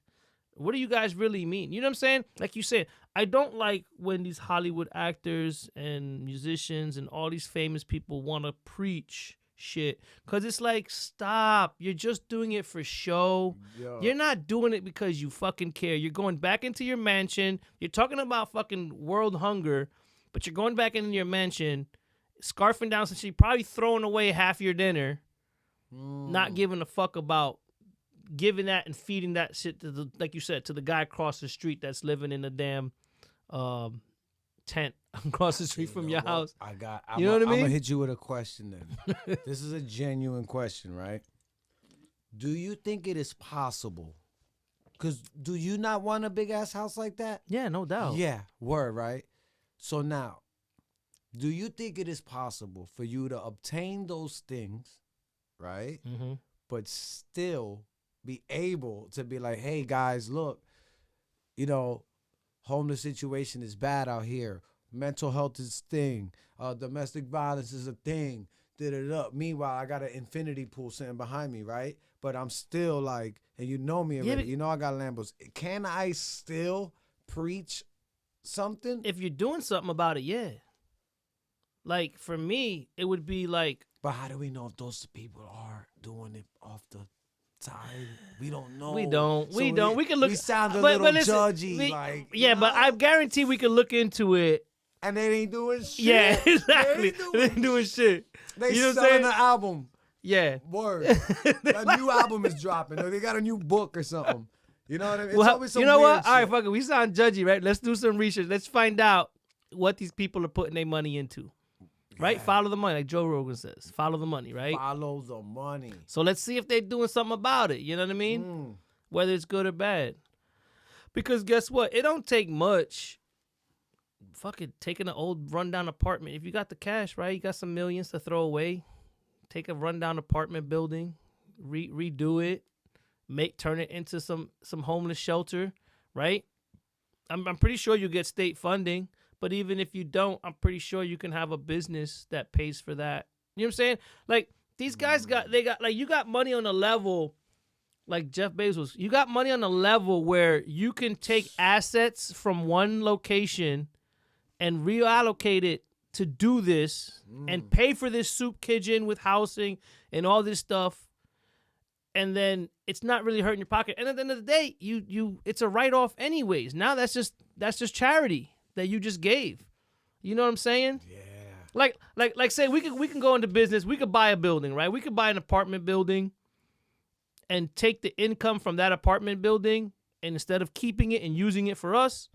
What do you guys really mean? You know what I'm saying? Like you said, I don't like when these Hollywood actors and musicians and all these famous people want to preach shit. Because it's like, stop. You're just doing it for show. Yo. You're not doing it because you fucking care. You're going back into your mansion. You're talking about fucking world hunger, but you're going back into your mansion, scarfing down some shit, probably throwing away half your dinner, not giving a fuck about giving that and feeding that shit to the, like you said, to the guy across the street that's living in a damn tent across the street from your house. You know what I mean? I'm gonna hit you with a question then. This is a genuine question, right? Do you think it is possible? Because do you not want a big ass house like that? Yeah, no doubt. Yeah, word, right? So now, do you think it is possible for you to obtain those things, right? Mm-hmm. But still be able to be like, hey guys, look, you know, homeless situation is bad out here. Mental health is a thing. Domestic violence is a thing. Da-da-da. Meanwhile, I got an infinity pool sitting behind me, right? But I'm still like, and you know me already. You know I got Lambos. Can I still preach something? If you're doing something about it, yeah. Like, for me, it would be like... But how do we know if those people are doing it off the side? We don't know. We don't. So We can look... We sound a little listen, judgy. Yeah, but I guarantee we can look into it. And they ain't doing shit. Yeah, exactly. They ain't doing shit. They you know selling an album. Yeah. Word. A new album is dropping. Or they got a new book or something. You know what I mean? It's always some you know weird what? shit. All right, fuck it. We sound judgy, right? Let's do some research. Let's find out what these people are putting their money into. Right? Yeah. Follow the money, like Joe Rogan says. Follow the money, right? Follow the money. So let's see if they're doing something about it. You know what I mean? Whether it's good or bad. Because guess what? It don't take much. Fucking taking an old rundown apartment. If you got the cash, right? You got some millions to throw away. Take a rundown apartment building, redo it, turn it into some homeless shelter, right? I'm pretty sure you get state funding, but even if you don't, I'm pretty sure you can have a business that pays for that. You know what I'm saying? Like these guys you got money on a level like Jeff Bezos. You got money on a level where you can take assets from one location and reallocate it to do this and pay for this soup kitchen with housing and all this stuff. And then it's not really hurting your pocket. And at the end of the day, you it's a write-off anyways. Now that's just charity that you just gave. You know what I'm saying? Yeah. Like say we can go into business. We could buy a building, right? We could buy an apartment building and take the income from that apartment building, and instead of keeping it and using it for us,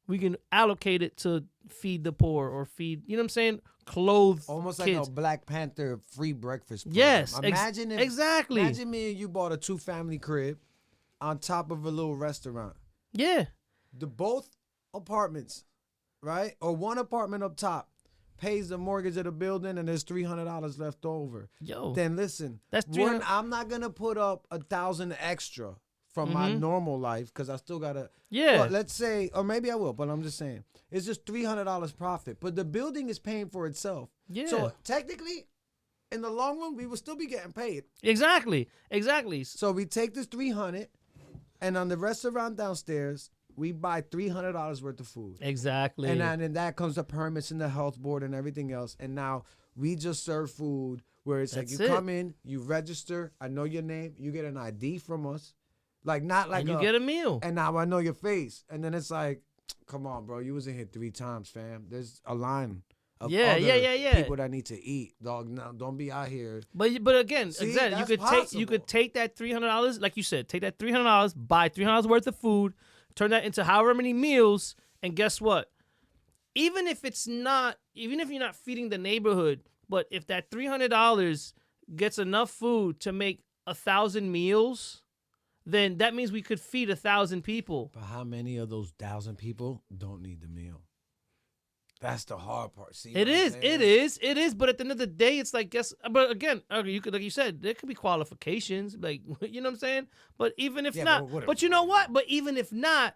we can allocate it to feed the poor or feed, you know what I'm saying? Clothe almost kids. like a Black Panther free breakfast program. Yes. Imagine exactly. Imagine me and you bought a 2-family crib on top of a little restaurant. Yeah. The both apartments, right? Or one apartment up top pays the mortgage of the building and there's $300 left over. Yo. Then listen, that's $300. I'm not going to put up $1,000 extra from my normal life because I still got to. Yeah. Well, let's say, or maybe I will, but I'm just saying. It's just $300 profit. But the building is paying for itself. Yeah. So technically, in the long run, we will still be getting paid. Exactly. So we take this $300 and on the restaurant downstairs, we buy $300 worth of food. Exactly. And then that comes the permits and the health board and everything else. And now we just serve food where it's That's like you come in, you register, I know your name, you get an ID from us. Like not like and you get a meal. And now I know your face. And then it's like, come on, bro, you was in here 3 times, fam. There's a line of people that need to eat, dog. Now don't be out here. But again, See, you could take that $300, like you said, take that $300, buy $300 worth of food, turn that into however many meals, and guess what? Even if you're not feeding the neighborhood, but if that $300 gets enough food to make 1,000 meals, then that means we could feed 1,000 people. But how many of those 1,000 people don't need the meal? That's the hard part. See, it is. But at the end of the day, it's like, but again, you could, like you said, there could be qualifications, like, you know what I'm saying? But even if not, but you know what? But even if not,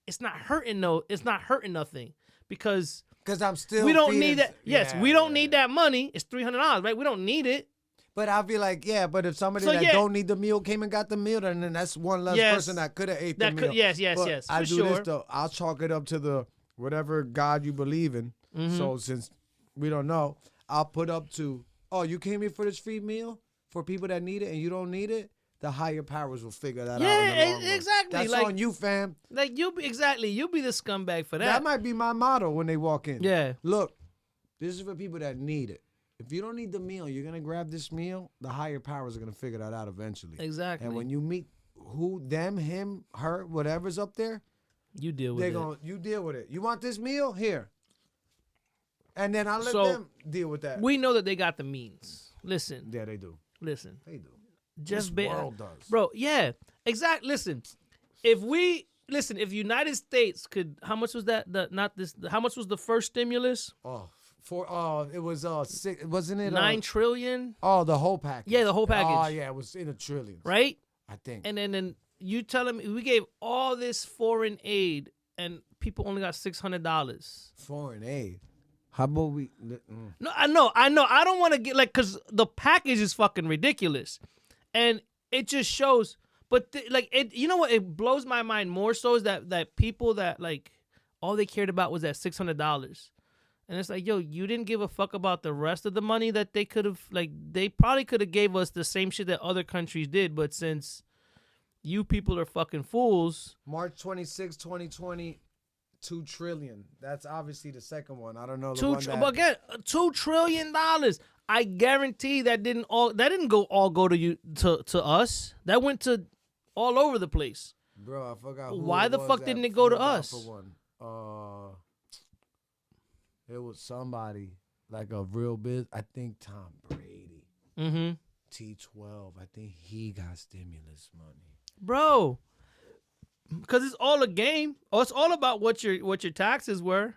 it's not hurting. It's not hurting nothing because I'm still. We don't need that. Yes, we don't need that money. It's $300, right? We don't need it. But I feel like, but if somebody So, that yeah. don't need the meal came and got the meal, then that's one less Yes. person that could have ate the That meal. could, yes, But yes, I for do sure. this though. I'll chalk it up to the whatever God you believe in. Mm-hmm. So since we don't know, I'll put up to, you came here for this free meal for people that need it and you don't need it. The higher powers will figure that out. In the long run. Exactly. That's like, on you, fam. Like you be the scumbag for that. That might be my motto when they walk in. Yeah. Look, this is for people that need it. If you don't need the meal, you're gonna grab this meal. The higher powers are gonna figure that out eventually. Exactly. And when you meet them, him, her, whatever's up there, you deal with it. You deal with it. You want this meal? Here. And then I'll let them deal with that. We know that they got the means. Listen. Yeah, they do. Listen. They do. Just this world does. Bro, yeah. Exactly. Listen. If United States could, how much was that? How much was the first stimulus? It was six, wasn't it? $9 trillion? Oh, the whole package. Yeah, the whole package. Oh, yeah, it was in the trillions. Right? I think. And then you telling me we gave all this foreign aid and people only got $600. Foreign aid. How about we? No, I know. I don't want to get because the package is fucking ridiculous, and it just shows. But you know what? It blows my mind more so is that people that all they cared about was that $600, and it's like, yo, you didn't give a fuck about the rest of the money that they could have they probably could have gave us the same shit that other countries did, but since you people are fucking fools. March 26, 2020. $2 trillion. That's obviously the second one. I don't know. But again, $2 trillion. I guarantee that didn't all go to you to us. That went to all over the place. Bro, I forgot. Why the fuck didn't it go to us? It was somebody like a real big. I think Tom Brady. Mm-hmm. T12. I think he got stimulus money. Bro. Because it's all a game. Oh, it's all about what your taxes were.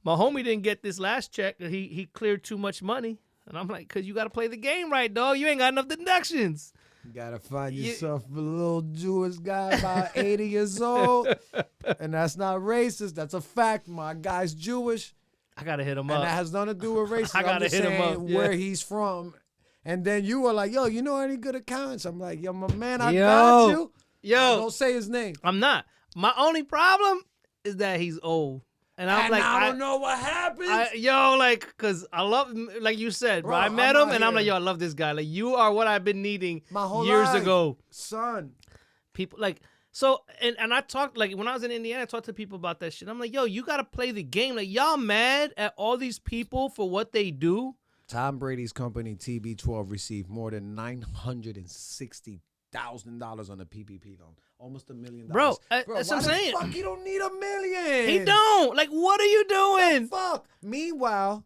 My homie didn't get this last check. He cleared too much money. And I'm like, because you got to play the game right, dog. You ain't got enough deductions. You got to find yourself a little Jewish guy about 80 years old. And that's not racist. That's a fact. My guy's Jewish. I got to hit him up. And that has nothing to do with racism. I got to hit him up. Where he's from. And then you were like, yo, you know any good accountants? I'm like, yo, my man, I got you. Yo, don't say his name. I'm not. My only problem is that he's old, and I'm I don't know what happened. Cause I love, like you said, bro. I met him, and I'm like, yo, I love this guy. Like, you are what I've been needing my whole years life, ago, son. People and I talked when I was in Indiana. I talked to people about that shit. I'm like, yo, you gotta play the game. Like, y'all mad at all these people for what they do? Tom Brady's company TB12 received more than $960,000 on a PPP loan, almost $1 million. Bro, that's what I'm saying. Fuck, you don't need $1 million. He don't. Like, what are you doing? Fuck. Meanwhile,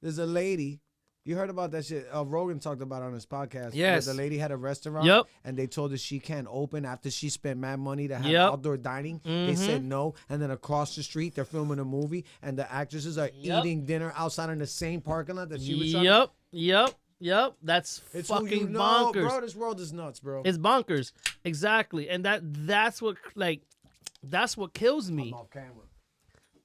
there's a lady. You heard about that shit? Rogan talked about it on his podcast. Yes. Where the lady had a restaurant. Yep. And they told her she can't open after she spent mad money to have Yep. outdoor dining. Mm-hmm. They said no. And then across the street, they're filming a movie, and the actresses are eating dinner outside in the same parking lot that she was trying to. Yep. That's It's fucking who you bonkers. Bro, this world is nuts, bro. It's bonkers. Exactly. And that's what kills me. I'm off camera.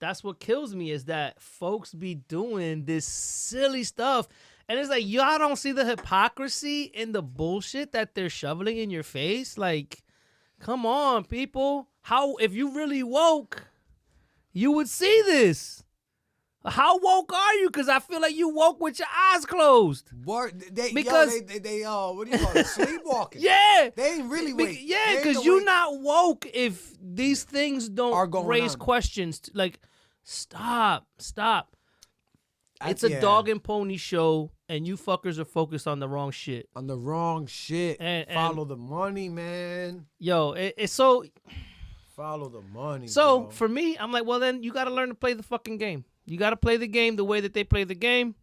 That's what kills me is that folks be doing this silly stuff. And it's like, y'all don't see the hypocrisy in the bullshit that they're shoveling in your face? Like, come on, people. If you really woke, you would see this. How woke are you? Because I feel like you woke with your eyes closed. They what do you call it? Sleepwalking. Yeah. They ain't really wake. Yeah, because you're not woke if these things don't raise questions. Like, stop. It's a dog and pony show, and you fuckers are focused on the wrong shit. On the wrong shit. And follow the money, man. Yo, it's so... Follow the money, So, bro. for me, I'm like, well, then you got to learn to play the fucking game. You got to play the game the way that they play the game,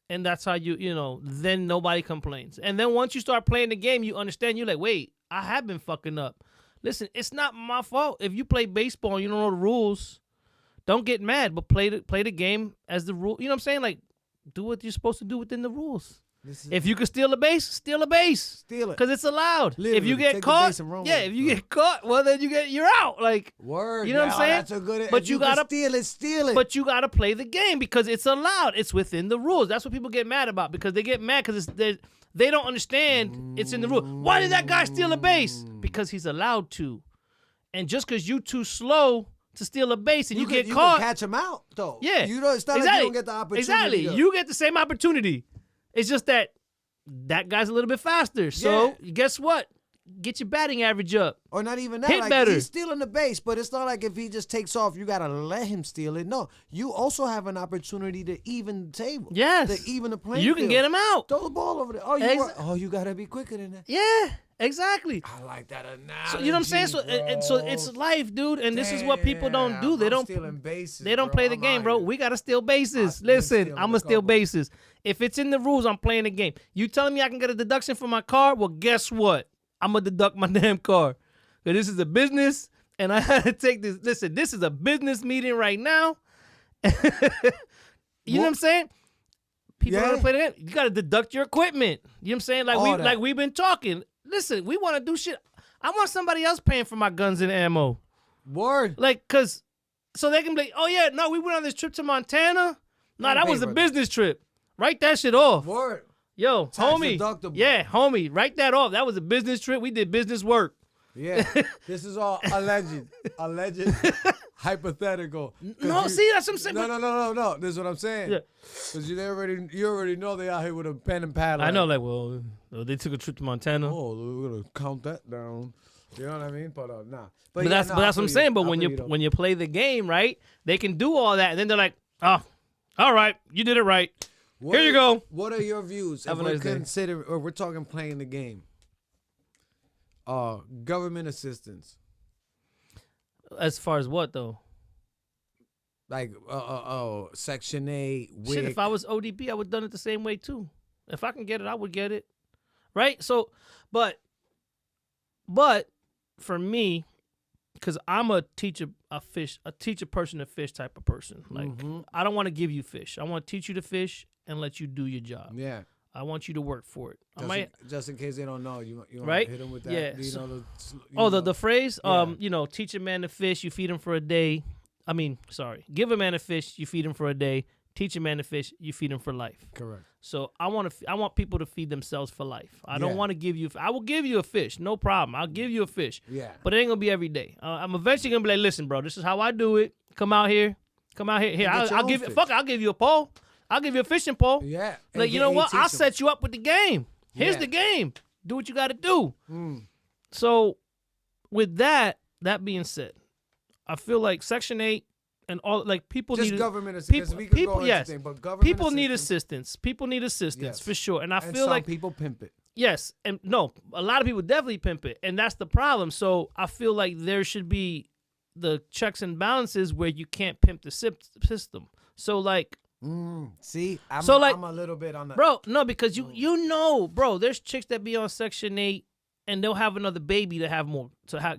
and that's how then nobody complains. And then once you start playing the game, you understand. You're like, wait, I have been fucking up. Listen, it's not my fault. If you play baseball and you don't know the rules, don't get mad, but play the game as the rule. You know what I'm saying? Like, do what you're supposed to do within the rules. If you can steal a base, steal a base. Steal it. Because it's allowed. Literally, if you get take the caught, base and run yeah, with if it. you get caught, well, then you're out. Like, Word. you know what I'm saying? That's a good. But if you can gotta steal it. But you gotta play the game because it's allowed. It's within the rules. That's what people get mad about because they get mad because they don't understand it's in the rule. Why did that guy steal a base? Because he's allowed to. And just because you too slow to steal a base and you get caught, can catch him out though. yeah, you know, it's not like you don't get the opportunity. Exactly, you get the same opportunity. It's just that guy's a little bit faster. So guess what? Get your batting average up. Or not even that. Hit like, better. He's stealing the base, but it's not like if he just takes off, you got to let him steal it. No, you also have an opportunity to even the table. Yes. To even the playing You can field. get him out. Throw the ball over there. Oh, you got to be quicker than that. Yeah, exactly. I like that analogy, So, you know what I'm saying? So, so it's life, dude. And this is what people don't do. They I'm don't stealing bases, They don't bro. play the I'm game, out bro. here. We got to steal bases. Listen, I'm going to steal bases. If it's in the rules, I'm playing the game. You telling me I can get a deduction for my car? Well, guess what? I'm going to deduct my damn car. Because this is a business, and I had to take this. Listen, this is a business meeting right now. You know what I'm saying? People don't play the game. You got to deduct your equipment. You know what I'm saying? Like we've been talking. Listen, we want to do shit. I want somebody else paying for my guns and ammo. Word. Like, because so they can be like, oh, yeah, no, we went on this trip to Montana. No, that was a business trip. Write that shit off. Word. Yo, Tax homie. deductible. Yeah, homie, write that off. That was a business trip. We did business work. Yeah. This is all alleged. Hypothetical. No, see, that's what I'm saying. No. This is what I'm saying. Yeah. Because you already know they out here with a pen and pad. I know, like, well, they took a trip to Montana. Oh, we're gonna count that down. You know what I mean? But nah. But that's what I'm saying. But when you play the game, right, they can do all that, and then they're like, oh, all right, you did it right. Here you go. What are your views? Have if a nice day. or we're talking playing the game. Government assistance. As far as what though? Like Section 8, WIC. Shit, if I was ODB, I would have done it the same way too. If I can get it, I would get it. Right? So, but for me, because I'm a teacher person to fish type of person. Like, I don't want to give you fish. I want to teach you to fish and let you do your job. Yeah. I want you to work for it. Just in case they don't know, you right? Hit them with that. Yeah. The phrase, yeah. Teach a man to fish, you feed him for a day. Give a man a fish, you feed him for a day. Teach a man to fish, you feed him for life. Correct. So I want people to feed themselves for life. I don't want to give you. I will give you a fish, no problem. I'll give you a fish. Yeah. But it ain't gonna be every day. I'm eventually gonna be like, listen, bro, this is how I do it. Come out here. Here, I'll give you. Fuck, I'll give you a pole. I'll give you a fishing pole. Yeah. Like, you know what? I'll set you up with the game. Here's the game. Do what you got to do. So, with that being said, I feel like Section 8 and all, like, people just need government assistance. People need assistance. People need assistance for sure. And I feel some like people pimp it. Yes, and no, a lot of people definitely pimp it, and that's the problem. So I feel like there should be the checks and balances where you can't pimp the system. So like. See, I'm a little bit on that. Bro, no, because you know, bro, there's chicks that be on Section 8 and they'll have another baby to have more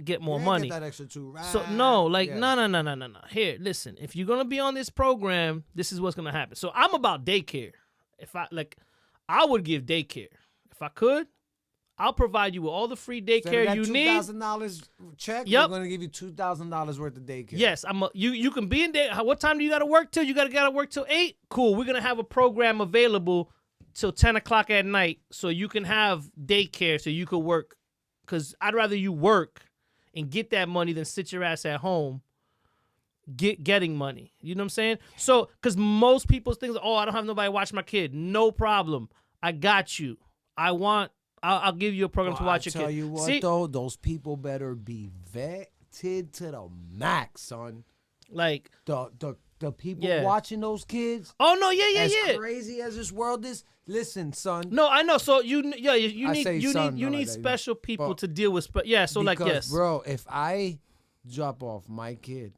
get more money. Get that extra too, right? So no, like no. Here, listen, if you're gonna be on this program, this is what's gonna happen. So I'm about daycare. I would give daycare if I could. I'll provide you with all the free daycare you need. $2,000 check. Yep. We're gonna give you $2,000 worth of daycare. Yes, you can be in day. What time do you got to work till? You gotta work till 8. Cool. We're gonna have a program available till 10 o'clock at night, so you can have daycare, so you could work. Cause I'd rather you work and get that money than sit your ass at home getting money. You know what I'm saying? So, cause most people's things, I don't have nobody watch my kid. No problem. I got you. I'll give you a program to watch your kid. I tell you what, though, those people better be vetted to the max, son. Like the people watching those kids. Oh no, yeah. As crazy as this world is, listen, son. No, I know. So you need special people to deal with. Bro, if I drop off my kid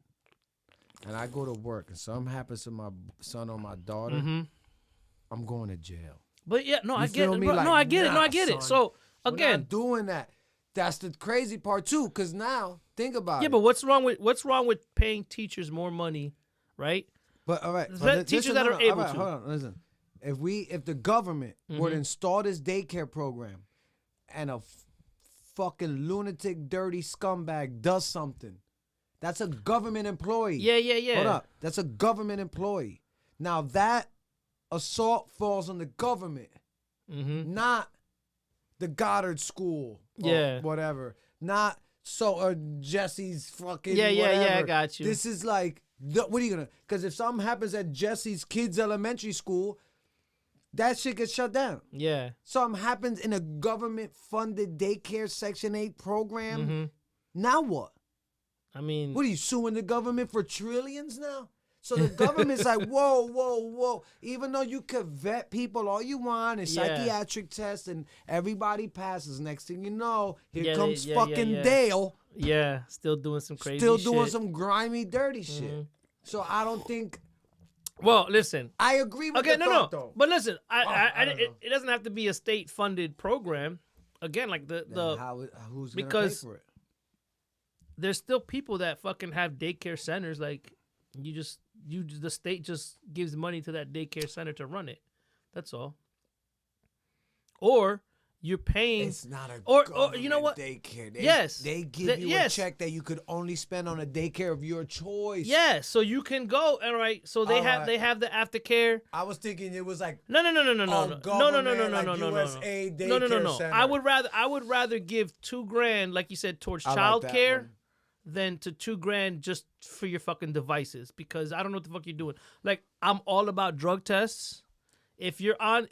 and I go to work and something happens to my son or my daughter, I'm going to jail. But yeah, no, I get it. Like, I get it. So again, we're not doing that. That's the crazy part too. Cause now think about it. Yeah, but what's wrong with paying teachers more money, right? But all right, teachers that are able to. Hold on, listen. if the government Mm-hmm. would install this daycare program, and a fucking lunatic, dirty scumbag does something, that's a government employee. Yeah. Hold up, that's a government employee. Now that assault falls on the government, not the Goddard School. Or whatever. Not Jesse's fucking whatever. I got you. This is like, what are you gonna? Because if something happens at Jesse's kids' elementary school, that shit gets shut down. Yeah. Something happens in a government-funded daycare Section 8 program. Mm-hmm. Now what? I mean, What are you suing the government for trillions now? So the government's like, whoa. Even though you could vet people all you want and psychiatric tests and everybody passes, next thing you know, here comes fucking Dale. Yeah, still doing some crazy Still shit. doing some grimy, dirty shit. So I don't think... Well, listen. I agree with the thought, though. But listen, it it doesn't have to be a state-funded program. Again, like who's because gonna pay for it? There's still people that fucking have daycare centers. Like, the state just gives money to that daycare center to run it. That's all. Or you're paying. It's not a or you know what? Daycare. They give you a check that you could only spend on a daycare of your choice. Yes, so you can go. All right. So they have the aftercare. I was thinking it was like no. USA daycare center. I would rather give $2,000, like you said, towards childcare than to $2,000 just for your fucking devices, because I don't know what the fuck you're doing. Like, I'm all about drug tests. If you're on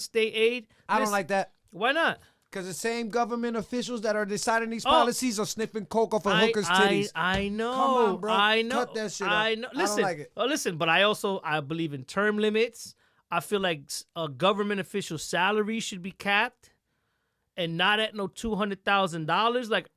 state aid, I don't like that. Why not? Because the same government officials that are deciding these policies are sniffing coke off of hookers' titties. I know. Come on, bro. I know. Cut that shit I out. know. Listen, I don't like it. Listen, but I believe in term limits. I feel like a government official's salary should be capped and not at no $200,000. Like,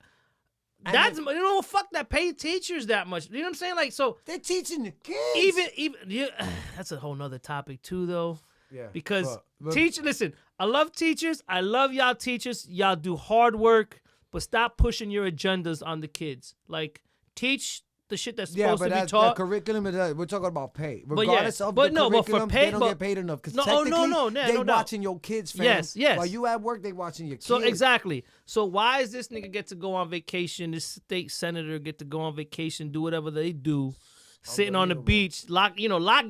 that's, fuck that. Pay teachers that much. You know what I'm saying? Like, so they're teaching the kids. Even that's a whole nother topic too, though. Yeah. Because listen, I love teachers. I love y'all teachers. Y'all do hard work, but stop pushing your agendas on the kids. Like, teach the shit that's supposed to be taught. The curriculum, we're talking about pay. Regardless of the curriculum, they don't get paid enough. Because technically, they watching your kids, fam. Yes. While you at work, they watching your kids. So exactly. So why is this nigga get to go on vacation, this state senator get to go on vacation, do whatever they do, sitting on the beach, lock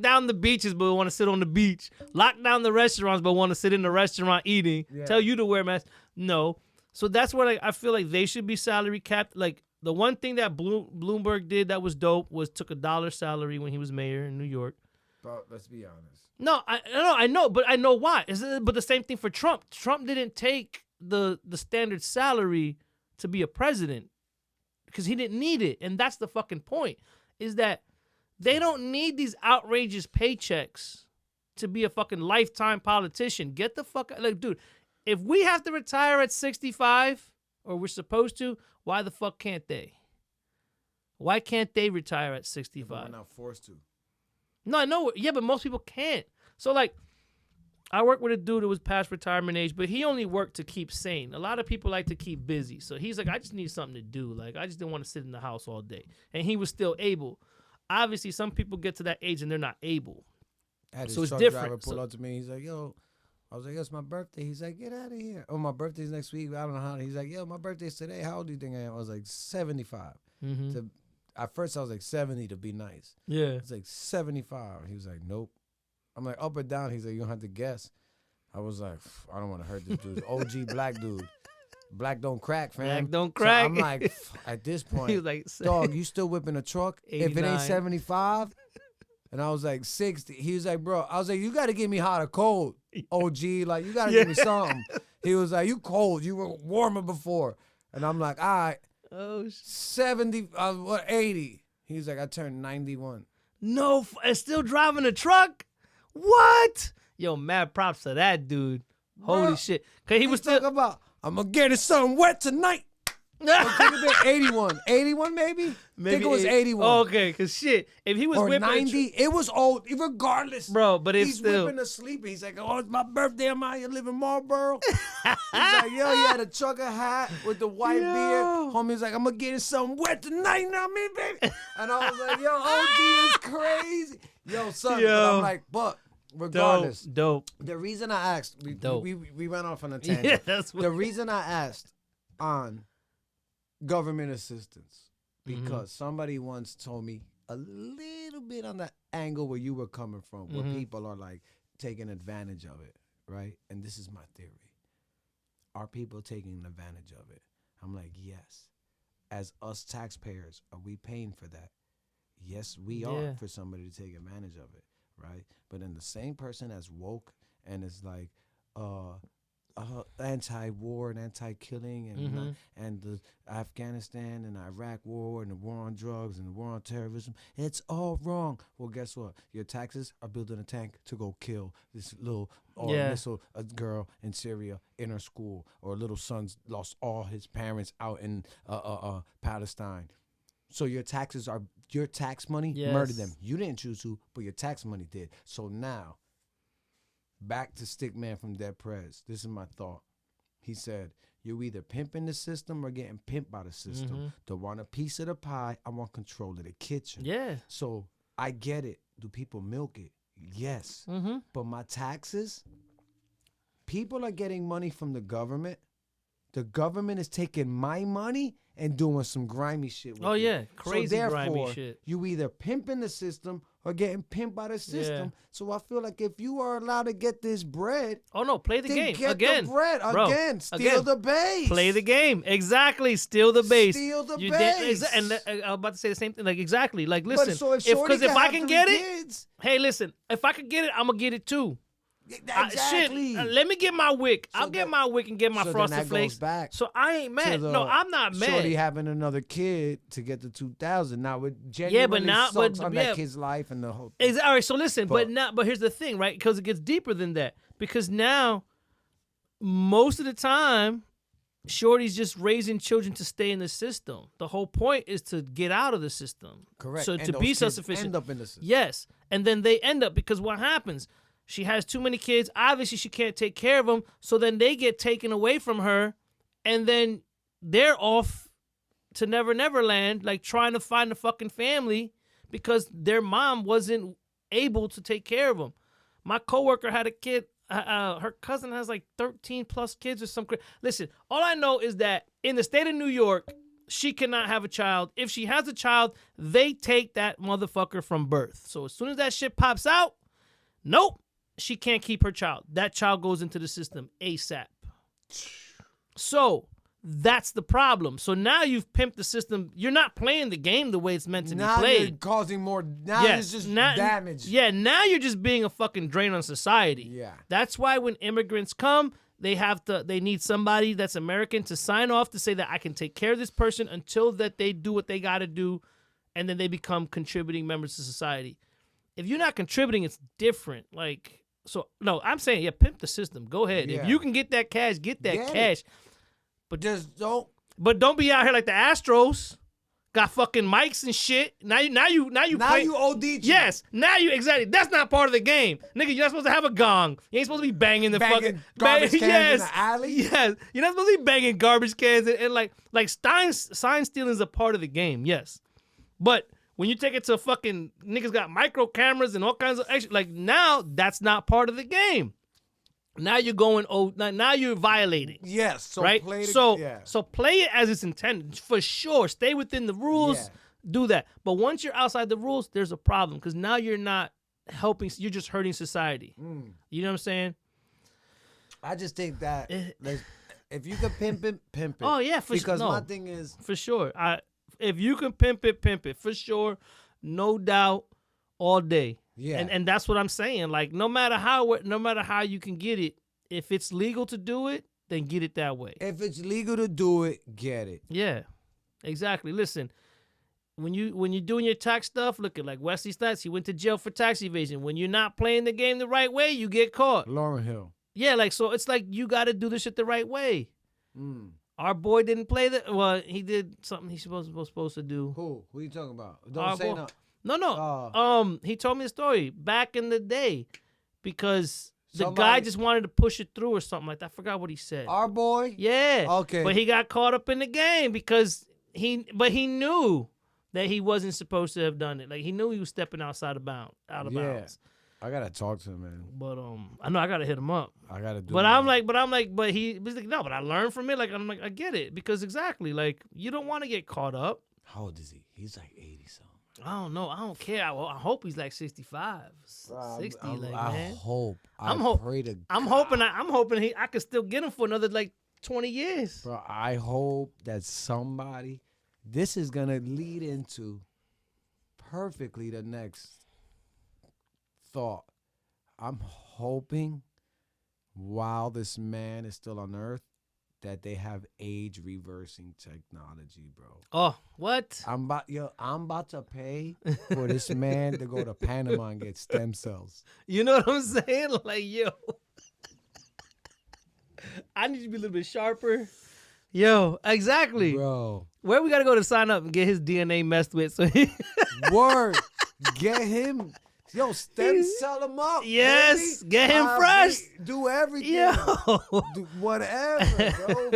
down the beaches but want to sit on the beach, lock down the restaurants but want to sit in the restaurant eating, tell you to wear a mask? No. So that's what I feel like they should be salary capped. Like, the one thing that Bloomberg did that was dope was took $1 salary when he was mayor in New York. But let's be honest. No, I know, but I know why. But the same thing for Trump. Trump didn't take the standard salary to be a president because he didn't need it. And that's the fucking point, is that they don't need these outrageous paychecks to be a fucking lifetime politician. Get the fuck out. Like, dude, if we have to retire at 65, or we're supposed to, why the fuck can't they? Why can't they retire at 65? They're not forced to. No, I know. Yeah, but most people can't. So, like, I work with a dude who was past retirement age, but he only worked to keep sane. A lot of people like to keep busy. So he's like, I just need something to do. Like, I just didn't want to sit in the house all day. And he was still able. Obviously, some people get to that age and they're not able. So it's different. Driver pull up to me. He's like, yo. I was like, yo, it's my birthday. He's like, get out of here. Oh, my birthday's next week. I don't know how. He's like, yo, my birthday's today. How old do you think I am? I was like, 75. Mm-hmm. At first, I was like 70 to be nice. Yeah. It's like 75. He was like, nope. I'm like, up or down? He's like, you don't have to guess. I was like, I don't want to hurt this dude. OG black dude. Black don't crack, fam. Black don't crack. So I'm like, at this point, he was like, dog, you still whipping a truck? 89. If it ain't 75? And I was like, 60. He was like, bro, I was like, you got to give me hot or cold, OG. Like, you got to give me something. He was like, you cold. You were warmer before. And I'm like, all right. Oh, 70, 80. He was like, I turned 91. No, and still driving a truck? What? Yo, mad props to that dude. Holy shit. Cause he was talking about, I'm going to get it something wet tonight. It could have been 81. 81 maybe? I think it was 81. Oh, okay, because shit, if he was or whipping 90, it was old, regardless. Bro, but it's he's still. He's whipping asleep. He's like, oh, it's my birthday. I'm out here living Marlboro. He's like, yo, he had a trucker hat with the white beard. Homie's like, I'm going to get it something wet tonight, you know what I mean, baby? And I was like, yo, OG is crazy. Yo, son. But I'm like, but regardless, Dope. the reason I asked, we went off on a tangent. Yeah, that's what. The reason I asked on government assistance, because somebody once told me a little bit on the angle where you were coming from, where people are like taking advantage of it, right? And this is my theory. Are people taking advantage of it? I'm like, yes. As us taxpayers, are we paying for that? Yes, we are, for somebody to take advantage of it, right? But then the same person that's woke and is like anti-war and anti-killing and the Afghanistan and Iraq war and the war on drugs and the war on terrorism, it's all wrong. Well, guess what? Your taxes are building a tank to go kill this little missile a girl in Syria in her school, or a little son's lost all his parents out in Palestine. So your tax money murdered them. You didn't choose to, but your tax money did. So now, back to Stickman from Dead Prez. This is my thought. He said, you're either pimping the system or getting pimped by the system. To want a piece of the pie, I want control of the kitchen. Yeah. So I get it. Do people milk it? Yes. But my taxes, people are getting money from the government. The government is taking my money and doing some grimy shit with it. Crazy so therefore, grimy shit. You either pimping the system or getting pimped by the system. Yeah. So I feel like if you are allowed to get this bread, play the game get again. The bread again. Steal the base. Play the game. Exactly. Steal the base. Steal the base. And I was about to say the same thing. Like, exactly. Like, listen. But so if I can get kids, hey, listen. If I can get it, I'm gonna get it too. Exactly. Let me get my wick. I'll get my wick and get my Frosted Flakes. So I ain't mad. No, I'm not mad. Shorty having another kid to get the 2,000. Now it genuinely sucks on that kid's life and the whole thing. All right, so listen, but here's the thing, right? Because it gets deeper than that. Because now, most of the time, Shorty's just raising children to stay in the system. The whole point is to get out of the system. Correct. So and to be self-sufficient. End up in the system. Yes, and then they end up, because what happens? She has too many kids. Obviously, she can't take care of them. So then they get taken away from her, and then they're off to Never Never Land, like trying to find a fucking family because their mom wasn't able to take care of them. My coworker had a kid. Her cousin has like 13 plus kids or something. Listen, all I know is that in the state of New York, she cannot have a child. If she has a child, they take that motherfucker from birth. So as soon as that shit pops out, nope. She can't keep her child. That child goes into the system ASAP. So that's the problem. So now you've pimped the system. You're not playing the game the way it's meant to be played. Now you're causing more. Now it's just damage. Yeah, now you're just being a fucking drain on society. Yeah. That's why when immigrants come, they need somebody that's American to sign off to say that I can take care of this person until that they do what they got to do, and then they become contributing members to society. If you're not contributing, it's different. Like. So, no, I'm saying, pimp the system. Go ahead. Yeah. If you can get that cash, get that cash. But just don't. But don't be out here like the Astros. Got fucking mics and shit. Now you OD. Yes. Now you exactly. That's not part of the game, nigga. You're not supposed to have a gong. You ain't supposed to be banging the fucking garbage cans in the alley. Yes. You're not supposed to be banging garbage cans and like sign stealing is a part of the game. Yes, but. When you take it to fucking niggas got micro cameras and all kinds of extra, like now that's not part of the game. Now you're going now you're violating. Yes, so right. Play so play it as it's intended for sure. Stay within the rules. Yeah. Do that. But once you're outside the rules, there's a problem because now you're not helping. You're just hurting society. You know what I'm saying? I just think that if you could pimp it. Oh yeah, for sure. Because my thing is for sure. If you can pimp it for sure, no doubt, all day. Yeah, and that's what I'm saying. Like no matter how you can get it, if it's legal to do it, then get it that way. If it's legal to do it, get it. Yeah, exactly. Listen, when you're doing your tax stuff, look at like Wesley Snipes. He went to jail for tax evasion. When you're not playing the game the right way, you get caught. Lauryn Hill. Yeah, like so it's like you got to do this shit the right way. Our boy didn't play he did something he was supposed to do. Who are you talking about? Don't say no. No. He told me a story back in the day because the guy just wanted to push it through or something like that. I forgot what he said. Our boy? Yeah. Okay. But he got caught up in the game because he knew that he wasn't supposed to have done it. Like he knew he was stepping outside of bounds. I gotta talk to him, man. But I know I gotta hit him up. I gotta do. But I'm like, but he's like, no, but I learned from it. Like I'm like, I get it because exactly, like you don't want to get caught up. How old is he? He's like 80 something. I don't know. I don't care. I hope he's like 65, 60. Man. I'm hoping I could still get him for another like 20 years. Bro, I hope that somebody. This is gonna lead into perfectly the next thought. I'm hoping while this man is still on Earth that they have age reversing technology, bro. Oh, what? I'm about to pay for this man to go to Panama and get stem cells. You know what I'm saying? Like, yo, I need to be a little bit sharper. Yo, exactly. Bro. Where we gotta go to sign up and get his DNA messed with? So Word. Get him. Yo, stem cell him up. Yes. Baby. Get him fresh. Do everything. Yo. Do whatever, bro.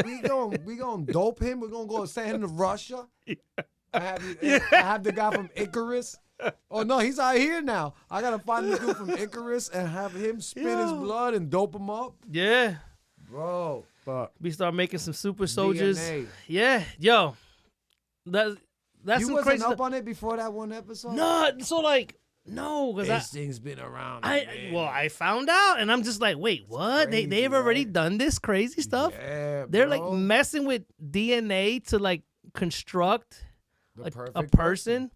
We gonna dope him. We're gonna go send him to Russia. I have the guy from Icarus. Oh no, he's out here now. I gotta find the dude from Icarus and have him spit his blood and dope him up. Yeah. Bro. But we start making some super soldiers. DNA. Yeah. Yo. That's you some wasn't crazy up on it before that one episode? No, so like no, because this thing's been around. I found out, and I'm just like, wait, what? Crazy, They've already done this crazy stuff. Yeah, they're bro. like messing with DNA to like construct a person.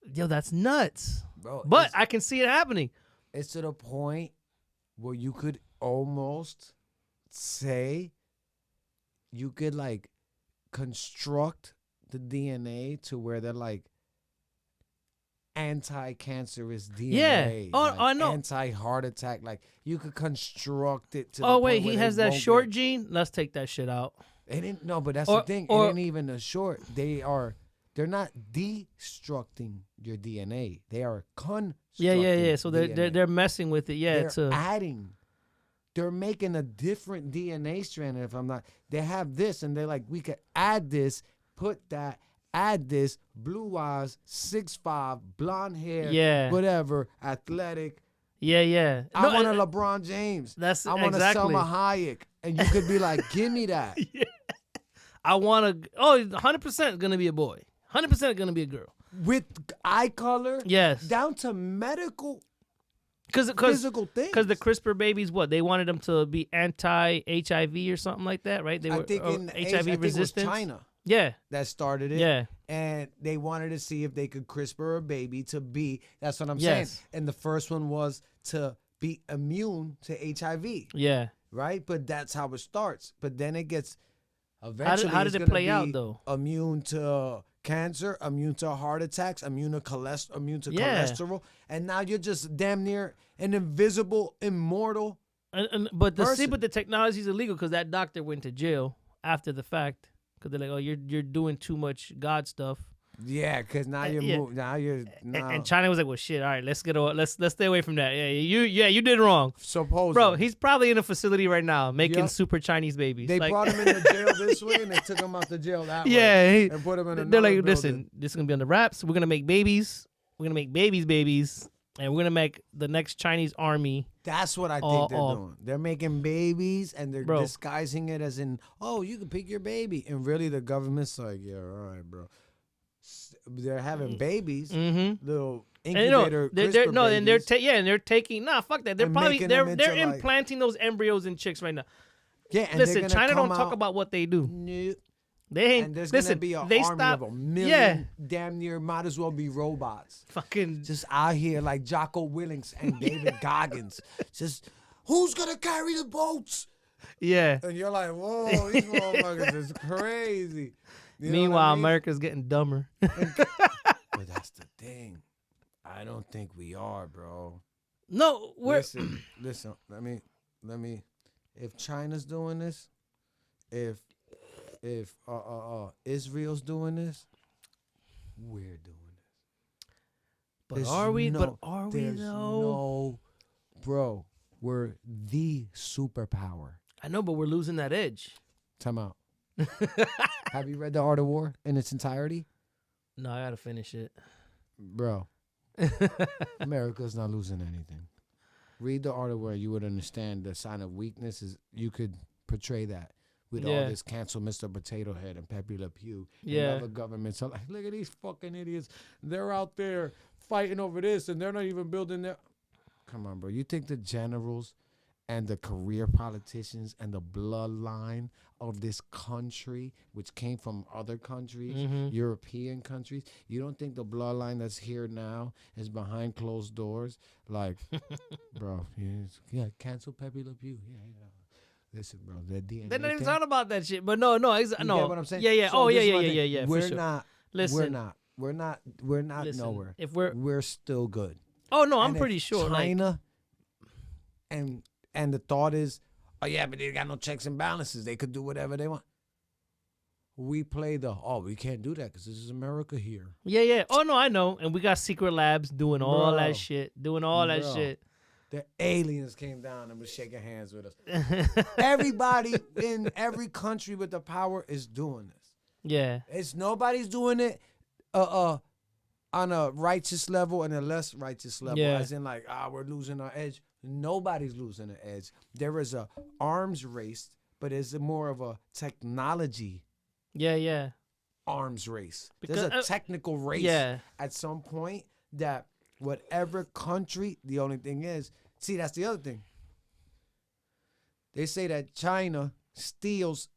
Yo, that's nuts. Bro, but I can see it happening. It's to the point where you could almost say you could like construct the DNA to where they're like anti-cancerous DNA. Yeah. Oh, like I know. Anti-heart attack. Like you could construct it to. Oh the wait, point where he has that short gene. Let's take that shit out. It ain't no, but that's the thing. It ain't even a short. They're not destructing your DNA. They are constructing. Yeah. So DNA. they're messing with it. Yeah, they're adding. They're making a different DNA strand. If I'm not, they have this, and they're like, we could add this, put that, add this, blue eyes, 6'5", blonde hair, whatever, athletic. Yeah. I want a LeBron James. I want a Selma Hayek, and you could be like, give me that. Yeah. I want to. 100% gonna be a boy. 100% gonna be a girl with eye color. Yes, down to medical. Physical things. Because the CRISPR babies, what they wanted them to be anti-HIV or something like that, right? They were HIV resistant. It was China. Yeah, that started it. Yeah, and they wanted to see if they could CRISPR a baby to be. That's what I'm saying. And the first one was to be immune to HIV. Yeah, right. But that's how it starts. But then it gets. Eventually, how did it play out though? Immune to cancer, immune to heart attacks, immune to cholesterol, and now you're just damn near an invisible, immortal. But the technology is illegal because that doctor went to jail after the fact because they're like, oh, you're doing too much God stuff. Yeah, because now you're and China was like, well, shit. All right, let's stay away from that. You did wrong. Supposedly, bro, he's probably in a facility right now making super Chinese babies. They brought him into jail this way, and they took him out the jail that way. And put him in another they're like, building. listen, this is gonna be on the wraps. We're gonna make babies. We're gonna make babies, and we're gonna make the next Chinese army. That's what I think they're doing. They're making babies, and they're disguising it as in, oh, you can pick your baby, and really the government's like, yeah, all right, bro. They're having babies, little incubator. And they're taking. Nah, fuck that. They're probably they're implanting those embryos in chicks right now. Yeah, and listen, China don't talk about what they do. No. They ain't. And there's gonna be an army of a million. Damn near might as well be robots. Fucking just out here like Jocko Willings and David Goggins. Just who's gonna carry the boats? Yeah. And you're like, whoa, these motherfuckers is crazy. You Meanwhile, America's getting dumber. But that's the thing. I don't think we are, bro. No, we're listen. Let me. If China's doing this, if Israel's doing this, we're doing this. But are we? But are we though? No, bro. We're the superpower. I know, but we're losing that edge. Time out. Have you read The Art of War in its entirety? No, I gotta finish it. Bro, America's not losing anything. Read the article where you would understand the sign of weakness is you could portray that with all this cancel Mr. Potato Head and Pepe Le Pew and other governments. So like, look at these fucking idiots. They're out there fighting over this and they're not even building their... Come on, bro. You think the generals and the career politicians and the bloodline of this country, which came from other countries, European countries, you don't think the bloodline that's here now is behind closed doors? Like, bro, cancel Pepe Le Pew. Yeah. Listen, bro, the DNA. They're not even talking about that shit. But no, no. You get what I'm saying? Yeah. So Yeah. We're for sure. not. Listen, We're not listen, nowhere. If we're still good. Oh no, I'm And pretty if sure. China and the thought is, oh yeah, but they got no checks and balances. They could do whatever they want. We play we can't do that because this is America here. Yeah. Oh no, I know. And we got secret labs doing all that shit. The aliens came down and was shaking hands with us. Everybody in every country with the power is doing this. Yeah. It's nobody's doing it on a righteous level and a less righteous level. Yeah. As in like, we're losing our edge. Nobody's losing an edge. There is a arms race, but it's more of a technology arms race. There's a technical race at some point that whatever country, the only thing is, see, that's the other thing. They say that China steals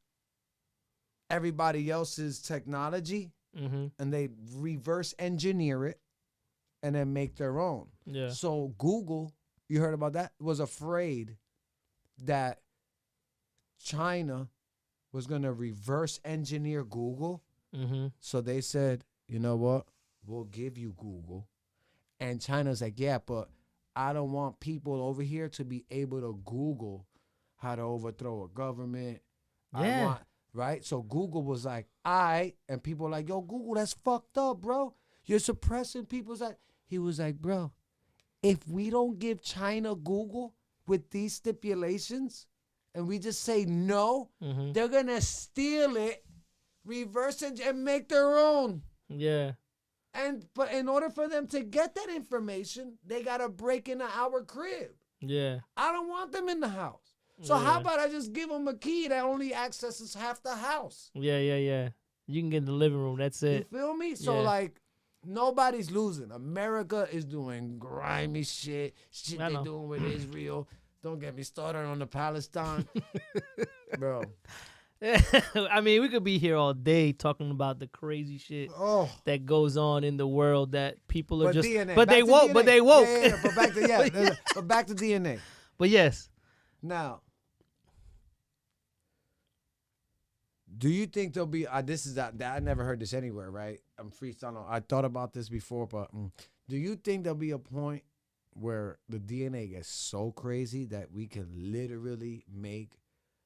everybody else's technology and they reverse engineer it and then make their own. Yeah. So Google, you heard about that, was afraid that China was going to reverse engineer Google. So they said, you know what? We'll give you Google. And China's like, yeah, but I don't want people over here to be able to Google how to overthrow a government. Yeah. Right? So Google was like, and people were like, yo, Google, that's fucked up, bro. You're suppressing people's... He was like, bro, if we don't give China Google with these stipulations and we just say no, they're going to steal it, reverse it, and make their own. Yeah. But in order for them to get that information, they got to break into our crib. Yeah. I don't want them in the house. So how about I just give them a key that only accesses half the house? Yeah. You can get in the living room. That's it. You feel me? So like, nobody's losing. America is doing grimy shit they doing with Israel. Don't get me started on the Palestine. Bro. I mean, we could be here all day talking about the crazy shit that goes on in the world that people are just... DNA. But they woke. But they woke. Yeah. But back to DNA. But yes. Now, do you think there'll be... I never heard this anywhere, right? I'm freestyling. I thought about this before, but do you think there'll be a point where the DNA gets so crazy that we can literally make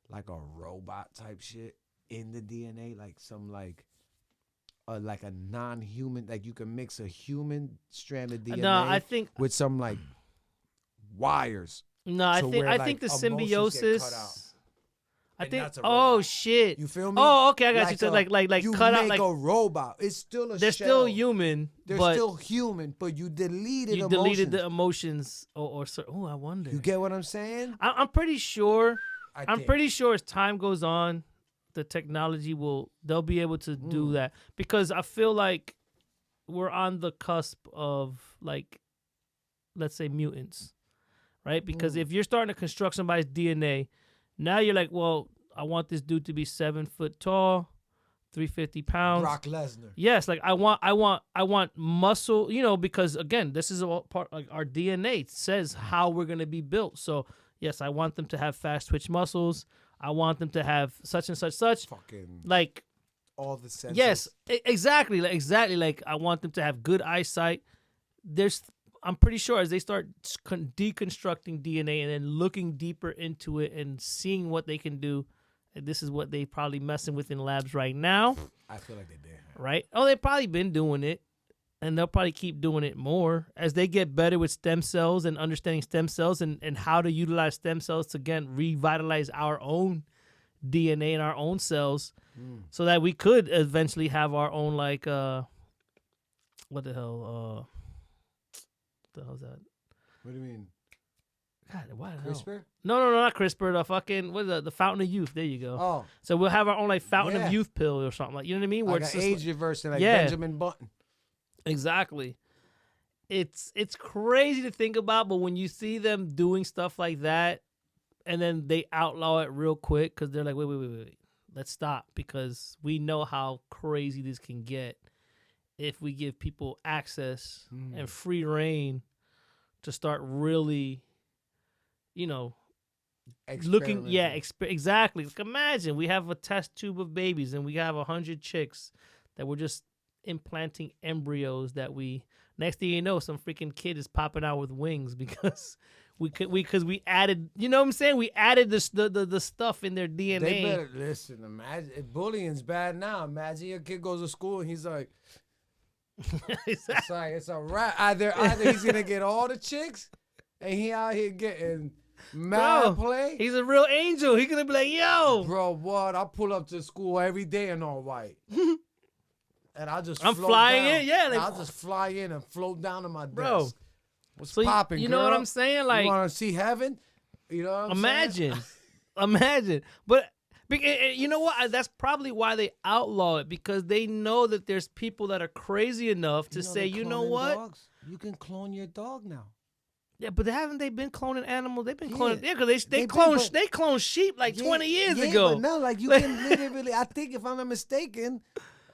like a robot type shit in the DNA, like some like a non-human, like you can mix a human strand of DNA I think with some like wires. No, I think the symbiosis. I think. Oh shit! You feel me? Oh, okay, I got you. So like you cut make out like a robot. It's still a. They're shell. still human. They're still human, but you deleted. You deleted the emotions, or I wonder. You get what I'm saying? I'm pretty sure. I'm pretty sure as time goes on, the technology they'll be able to do that, because I feel like we're on the cusp of like, let's say mutants, right? Because if you're starting to construct somebody's DNA, now you're like, well, I want this dude to be 7 foot tall, 350 pounds. Brock Lesnar. Yes, like I want muscle, because again, this is all part, like our DNA says how we're gonna be built. So yes, I want them to have fast twitch muscles. I want them to have such and such. Fucking like all the senses. Yes, exactly. Like I want them to have good eyesight. I'm pretty sure as they start deconstructing DNA and then looking deeper into it and seeing what they can do, and this is what they probably messing with in labs right now. I feel like they did. Right? Oh, they've probably been doing it, and they'll probably keep doing it more as they get better with stem cells and understanding stem cells and how to utilize stem cells to, again, revitalize our own DNA and our own cells so that we could eventually have our own, like, what the hell? the hell's that? What do you mean? God, why the hell? CRISPR? No, not CRISPR. The fucking what is that? The Fountain of Youth. There you go. Oh, So we'll have our own like Fountain Yeah. of Youth pill or something like. You know what I mean? like it's an just age reversal, like Yeah. Benjamin Button. exactly. It's crazy to think about, but when you see them doing stuff like that, and then they outlaw it real quick because they're like, wait, let's stop because we know how crazy this can get if we give people access and free reign to start really, looking. Yeah, exactly. Like imagine we have a test tube of babies and we have 100 chicks that we're just implanting embryos that we. Next thing you know, some freaking kid is popping out with wings because we added. You know what I'm saying? We added the stuff in their DNA. They better listen. Imagine if bullying's bad now. Imagine your kid goes to school and he's like, it's a wrap. Either he's gonna get all the chicks, and he out here getting mad play. He's a real angel. He's gonna be like, yo, Bro, what? I pull up to school every day in all white. And I'm float flying down. in, yeah. Like, I'll just fly in and float down to my bro. desk. What's So popping? you know what I'm saying? Like, you want to see heaven? You know what I'm saying? Imagine. But you know what? That's probably why they outlaw it because they know that there's people that are crazy enough to say, you know what? Dogs? You can clone your dog now. Yeah, but haven't they been cloning animals? They've been Yeah. cloning. Yeah, because they cloned sheep like 20 years ago. But now, like, you can literally. I think if I'm not mistaken.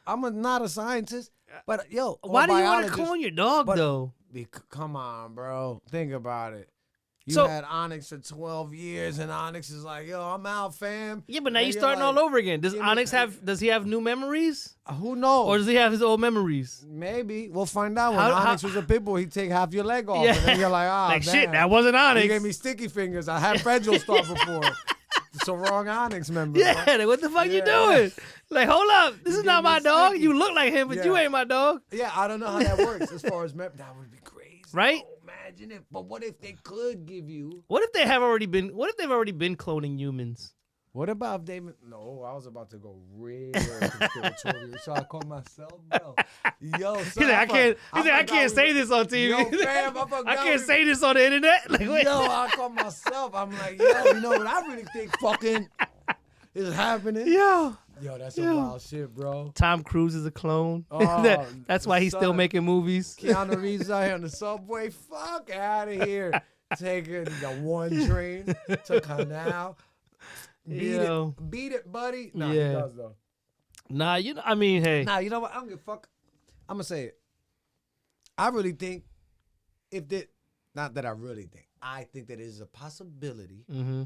Not a scientist, but why do you want to clone your dog though? Come on, bro. Think about it. You So- had Onyx for 12 years, and Onyx is like, yo, I'm out, fam. Yeah, but now And you're you're starting like, all over again. Does give me- Onyx does he have new memories? Who knows? Or does he have his old memories? Maybe. We'll find out. When How- Onyx was a pit bull, he'd take half your leg off. Yeah. And then you're like, ah, Like, damn. shit, that wasn't Onyx. You gave me sticky fingers. I had Federal Star before. It's a wrong Onyx member. Yeah, bro. like, what the fuck you Yeah. doing? Like, hold up. This is gave not me my dog. sticky. You look like him, but you Yeah. ain't my dog. Yeah, I don't know how that works as far as that would be crazy. Right? Oh, imagine it. But what if they could give you? What if they've already been cloning humans? What about if they? No, I was about to go real conspiratorial. So I call myself, bro. Yo, He's like, I can't say this on TV. Yo, fam, I forgot I can't we- say this on the internet. Like, wait. Yo, I call myself. I'm like, yo, you know what I really think fucking is happening? Yo. Yo, that's some Yo. wild shit, bro. Tom Cruise is a clone. Oh, That's why he's still son. making movies. Keanu Reeves out here on the subway. Fuck out of here. Taking the one train to Canal. Yo. Beat it, buddy. Nah, Yeah. he does though. Nah, I mean, hey. Nah, you know what? I don't give a fuck. I'm gonna say it. I really think not that I really think. I think that it is a possibility Mm-hmm.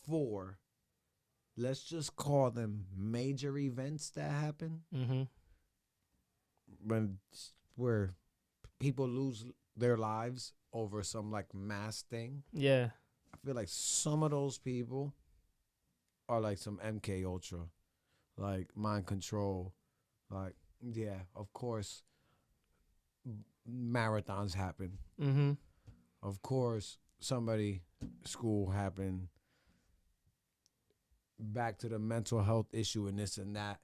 for, let's just call them major events that happen Mm-hmm. where people lose their lives over some like mass thing. Yeah. I feel like some of those people are like some MK Ultra, like mind control, like yeah, of course. Marathons happen. Mm-hmm. Of course, school happened. Back to the mental health issue and this and that.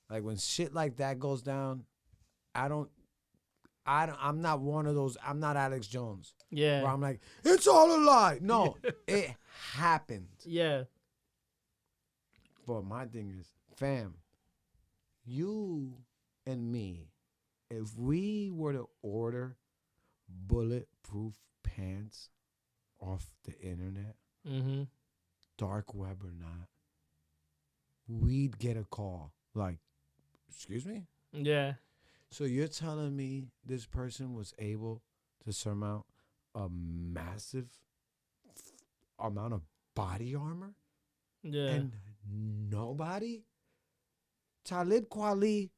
Like when shit like that goes down, I'm not one of those. I'm not Alex Jones. Yeah. Where I'm like, it's all a lie. No, it happened. Yeah. But my thing is, fam, you and me, if we were to order bulletproof pants off the internet, Mm-hmm. dark web or not, we'd get a call like, excuse me? Yeah. So you're telling me this person was able to surmount a massive amount of body armor? Yeah. And nobody? Talib Kweli,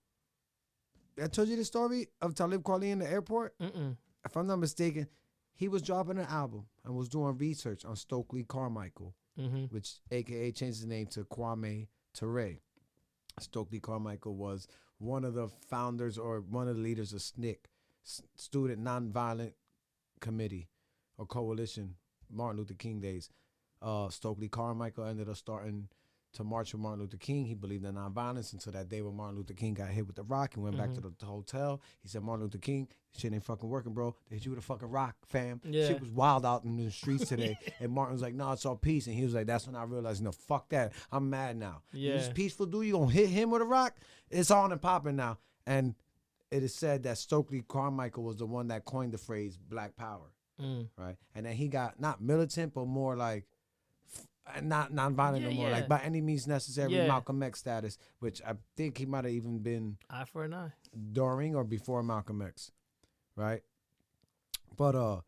I told you the story of Talib Kweli in the airport? Mm-mm. If I'm not mistaken, he was dropping an album and was doing research on Stokely Carmichael, Mm-hmm. which AKA changed his name to Kwame Ture. Stokely Carmichael was one of the founders or one of the leaders of SNCC, Student Nonviolent Committee or Coalition, Martin Luther King days. Stokely Carmichael ended up starting to march with Martin Luther King. He believed in nonviolence until that day when Martin Luther King got hit with the rock and went back to the hotel. He said, Martin Luther King, shit ain't fucking working, bro. They hit you with a fucking rock, fam. Yeah. Shit was wild out in the streets today. And Martin was like, no, it's all peace. And he was like, that's when I realized, no, fuck that. I'm mad now. Yeah. This peaceful dude, you gonna hit him with a rock? It's on and popping now. And it is said that Stokely Carmichael was the one that coined the phrase Black Power, right? And then he got not militant, but more like not nonviolent no more, like by any means necessary, Malcolm X status, which I think he might have even been eye for an eye during or before Malcolm X, right? But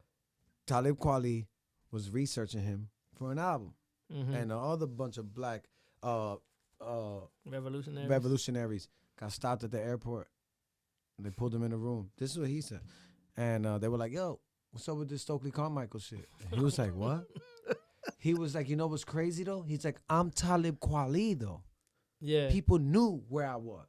Talib Kweli was researching him for an album, and the other bunch of black revolutionaries got stopped at the airport. They pulled him in the room. This is what he said, and they were like, "Yo, what's up with this Stokely Carmichael shit?" And he was like, "What?" He was like, "You know what's crazy though?" He's like, "I'm Talib Kweli though." Yeah. People knew where I was.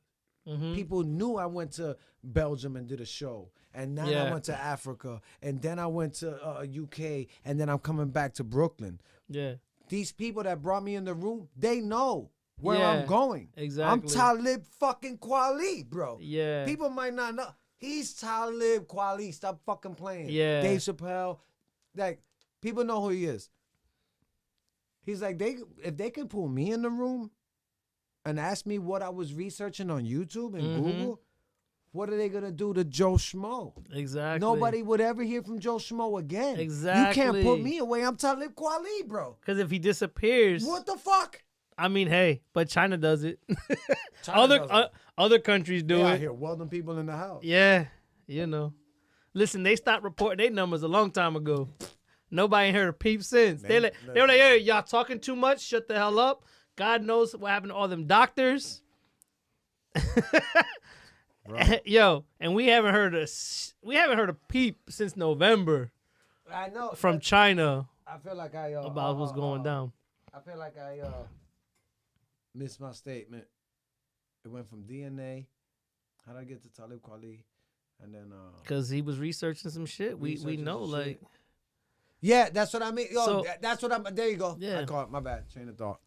People knew I went to Belgium and did a show, and then I went to Africa, and then I went to UK, and then I'm coming back to Brooklyn. Yeah. These people that brought me in the room, they know where I'm going. Exactly. I'm Talib fucking Kweli, bro. Yeah. People might not know. He's Talib Kweli. Stop fucking playing. Yeah. Dave Chappelle. Like, people know who he is. He's like, if they can pull me in the room and ask me what I was researching on YouTube and Google, what are they going to do to Joe Schmo? Exactly. Nobody would ever hear from Joe Schmo again. Exactly. You can't put me away. I'm Talib Kweli, bro. Because if he disappears. What the fuck? I mean, hey, but China does it. Other countries do it. Out here welding people in the house. Yeah, you know. Listen, they stopped reporting their numbers a long time ago. Nobody ain't heard a peep since. They were like, hey, y'all talking too much. Shut the hell up. God knows what happened to all them doctors. Yo, and we haven't heard a peep since November. I know from China. I feel like about what's going down. I feel like I missed my statement. It went from DNA. How did I get to Talib Kweli? And then because he was researching some shit. We know like. Yeah, that's what I mean. Yo, that's what I'm. There you go. Yeah. I caught it. My bad. Chain of thought.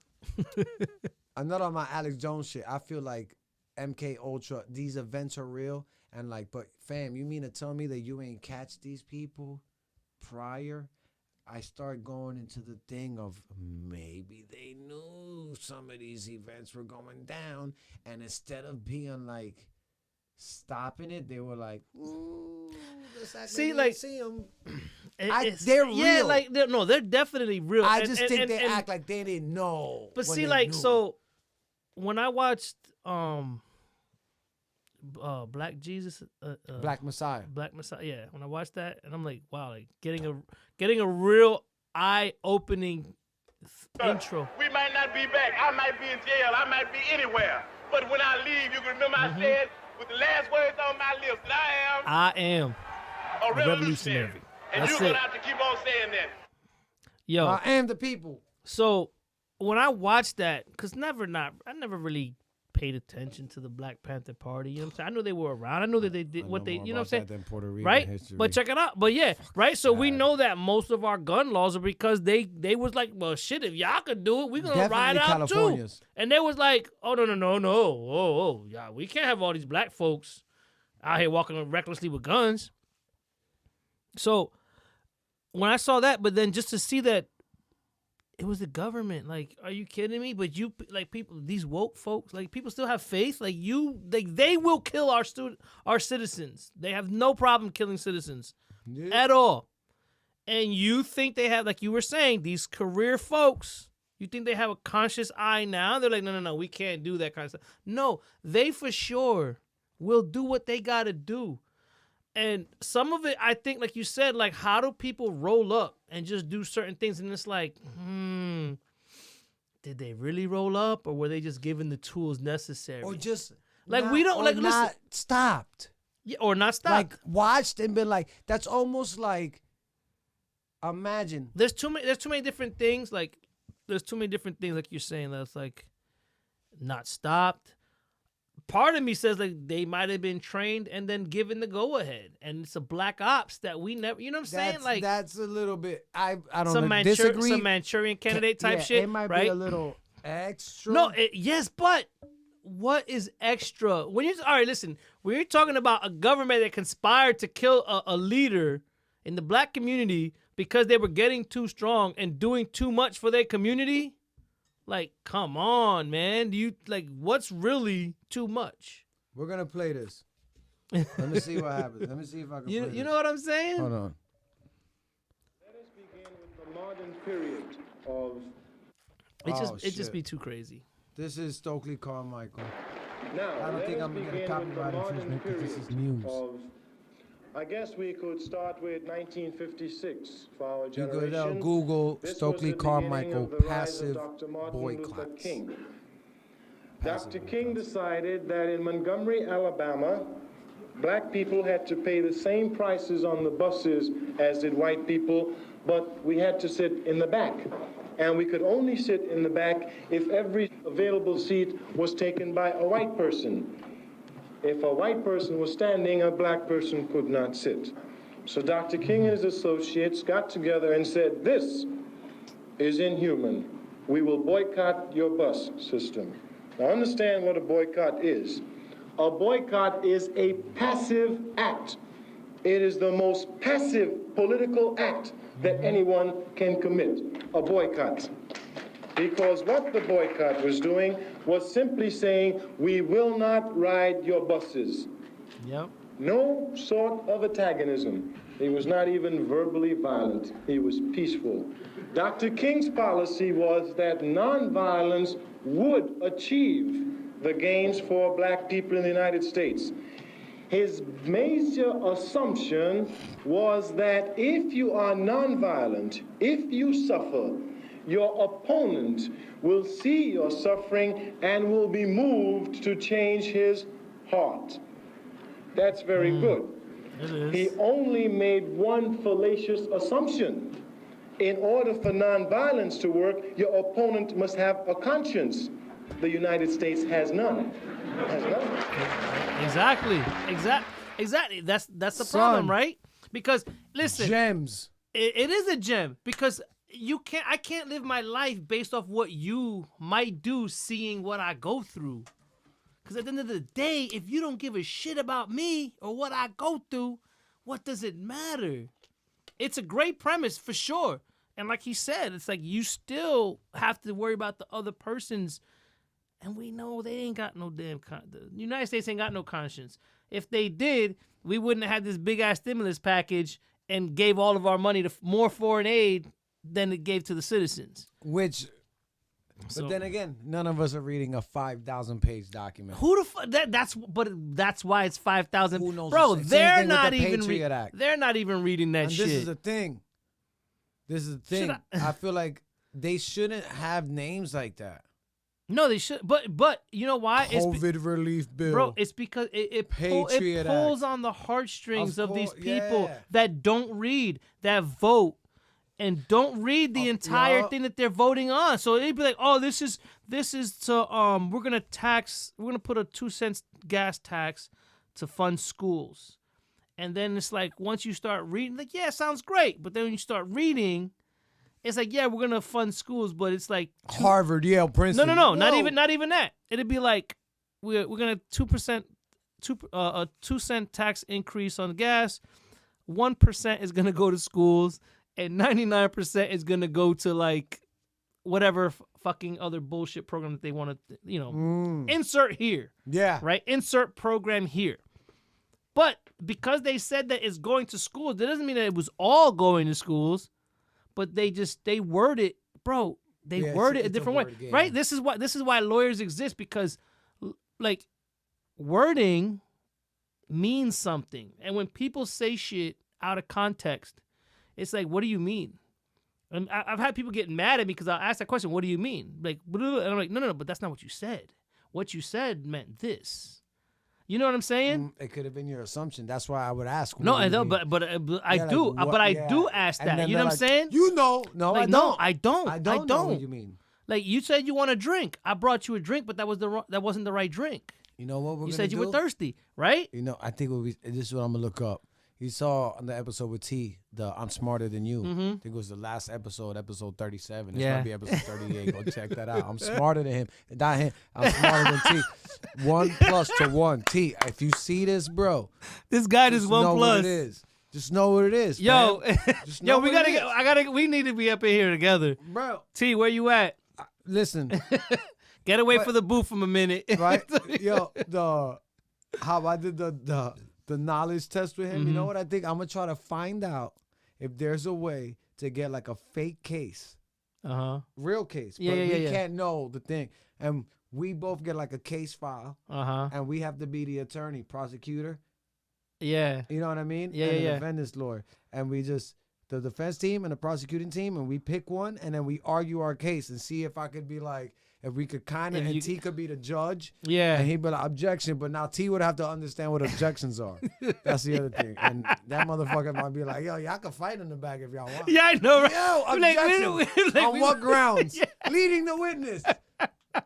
I'm not on my Alex Jones shit. I feel like MK Ultra. These events are real, and like, but fam, you mean to tell me that you ain't catch these people prior? I start going into the thing of maybe they knew some of these events were going down, and instead of being like stopping it, they were like, "Ooh, let's act see, like see them." They're real. Yeah, like they're definitely real. I just think they act like they didn't know. But see, like, so when I watched Black Jesus, Black Messiah, yeah. When I watched that, and I'm like, wow, like getting a real eye-opening intro. We might not be back. I might be in jail. I might be anywhere. But when I leave, you can remember I said with the last words on my lips that I am a revolutionary. And you're going to have to keep on saying that. Yo. I am the people. So when I watched that, because I never really paid attention to the Black Panther Party. You know what I'm saying? I knew they were around. I knew that they did what they, you know what I'm saying? Puerto Rican right? History. But check it out. But yeah, right? So we know that most of our gun laws are because they was like, well, shit, if y'all could do it, we're going to ride out too. And they was like, oh, no. Oh, yeah, we can't have all these black folks out here walking recklessly with guns. So when I saw that, but then just to see that it was the government, like, are you kidding me? But you, like, people, these woke folks, like, people still have faith. Like, they will kill our citizens. They have no problem killing citizens at all. And you think they have, like you were saying, these career folks, you think they have a conscious eye now? They're like, no, we can't do that kind of stuff. No, they for sure will do what they got to do. And some of it, I think, like you said, like, how do people roll up and just do certain things? And it's like, did they really roll up, or were they just given the tools necessary? Or just like not, we don't like not listen, stopped. Yeah, or not stopped. Like watched and been like, that's almost like, imagine. There's too many different things. Like there's too many different things. Like you're saying, that's like not stopped. Part of me says like they might have been trained and then given the go ahead, and it's a black ops that we never. You know what I'm saying? Like that's a little bit. I don't disagree. Some Manchurian candidate type shit. It might right? be a little Extra? No, yes, but what is extra? All right, listen. When you're talking about a government that conspired to kill a leader in the black community because they were getting too strong and doing too much for their community, like, come on, man. What's really too much? We're gonna play this. Let me see what happens. Let me see if I can. You know what I'm saying? Hold on. Let us begin with the modern period of. It just be too crazy. This is Stokely Carmichael. Now, I don't think I'm gonna get a copyright infringement because this is news. I guess we could start with 1956 for our You generation. go to Google This was Stokely the beginning Carmichael of the rise of passive Dr. Martin Luther boycotts. King. Passive Dr. King boycotts. decided that in Montgomery, Alabama, black people had to pay the same prices on the buses as did white people, but we had to sit in the back. And we could only sit in the back if every available seat was taken by a white person. If a white person was standing, a black person could not sit. So Dr. King and his associates got together and said, this is inhuman. We will boycott your bus system. Now understand what a boycott is. A boycott is a passive act. It is the most passive political act that anyone can commit, a boycott. Because what the boycott was doing was simply saying, we will not ride your buses. Yep. No sort of antagonism. He was not even verbally violent. He was peaceful. Dr. King's policy was that nonviolence would achieve the gains for black people in the United States. His major assumption was that if you are nonviolent, if you suffer, your opponent will see your suffering and will be moved to change his heart. That's very good. It is. He only made one fallacious assumption. In order for nonviolence to work, your opponent must have a conscience. The United States has none. Has none. Exactly. That's the problem, right? Because listen, Gems. it is a gem because I can't live my life based off what you might do, seeing what I go through. Because at the end of the day, if you don't give a shit about me or what I go through, what does it matter? It's a great premise for sure. And like he said, it's like you still have to worry about the other person's. And we know they ain't got no damn the United States ain't got no conscience. If they did, we wouldn't have had this big ass stimulus package and gave all of our money to more foreign aid than it gave to the citizens. But then again, none of us are reading a 5,000-page document. Who the fuck? That's why it's 5,000. Who knows? Bro, Same they're thing with not the even. Patriot Act. They're not even reading that And shit. this is the thing. I feel like they shouldn't have names like that. No, they should. But you know why? COVID relief bill. Bro, it's because it pulls on the heartstrings of these people that don't read, that vote, and don't read the entire thing that they're voting on. So they'd be like, "Oh, this is to we're gonna put a 2-cent gas tax to fund schools," and then it's like once you start reading, like, yeah, sounds great, but then when you start reading, it's like, yeah, we're gonna fund schools, but it's like Harvard, Yale, Princeton. No, not even that. It'd be like we're gonna 2% a 2-cent tax increase on gas. 1% is gonna go to schools, and 99% is gonna go to like whatever fucking other bullshit program that they want to, insert here. Yeah. Right. Insert program here. But because they said that it's going to schools, that doesn't mean that it was all going to schools. But they word it, bro. They word it a different way, right? This is why lawyers exist, because like wording means something, and when people say shit out of context, it's like, what do you mean? And I've had people get mad at me because I'll ask that question, what do you mean? Like, and I'm like, no, but that's not what you said. What you said meant this. You know what I'm saying? It could have been your assumption. That's why I would ask. No, I don't. But I do. But I do ask that. You know what I'm saying? You know, no, like, I don't. No, I don't. I don't know what you mean. Like, you said you want a drink. I brought you a drink, but that wasn't the right drink. You know what we're You gonna said do? you were thirsty, right? You know, I think this is what I'm gonna look up. he saw on the episode with T, the I'm Smarter Than You. I think it was the last episode 37. This might be episode 38. Go check that out. I'm smarter than him. Not him. I'm smarter than T. 1 plus to 1. T, if you see this, bro. This guy is 1 know plus. What it is. Just know what it is. Yo, yo, we need to be up in here together. Bro. T, where you at? Listen. Get away from the booth for a minute. Right? Yo, how I did the knowledge test with him, you know what I think? I'm going to try to find out if there's a way to get like a fake case. Real case. But we can't know the thing. And we both get like a case file. And we have to be the attorney, prosecutor. Yeah. You know what I mean? Yeah, and the defendant's lawyer. And we just, the defense team and the prosecuting team, and we pick one, and then we argue our case and see if I could be like, if we could kind of, and T could be the judge. Yeah. And he'd be like, objection. But now T would have to understand what objections are. That's the other thing. And that motherfucker might be like, yo, y'all can fight in the back if y'all want. Yeah, I know, right? Yo, objection. On what grounds? Leading the witness.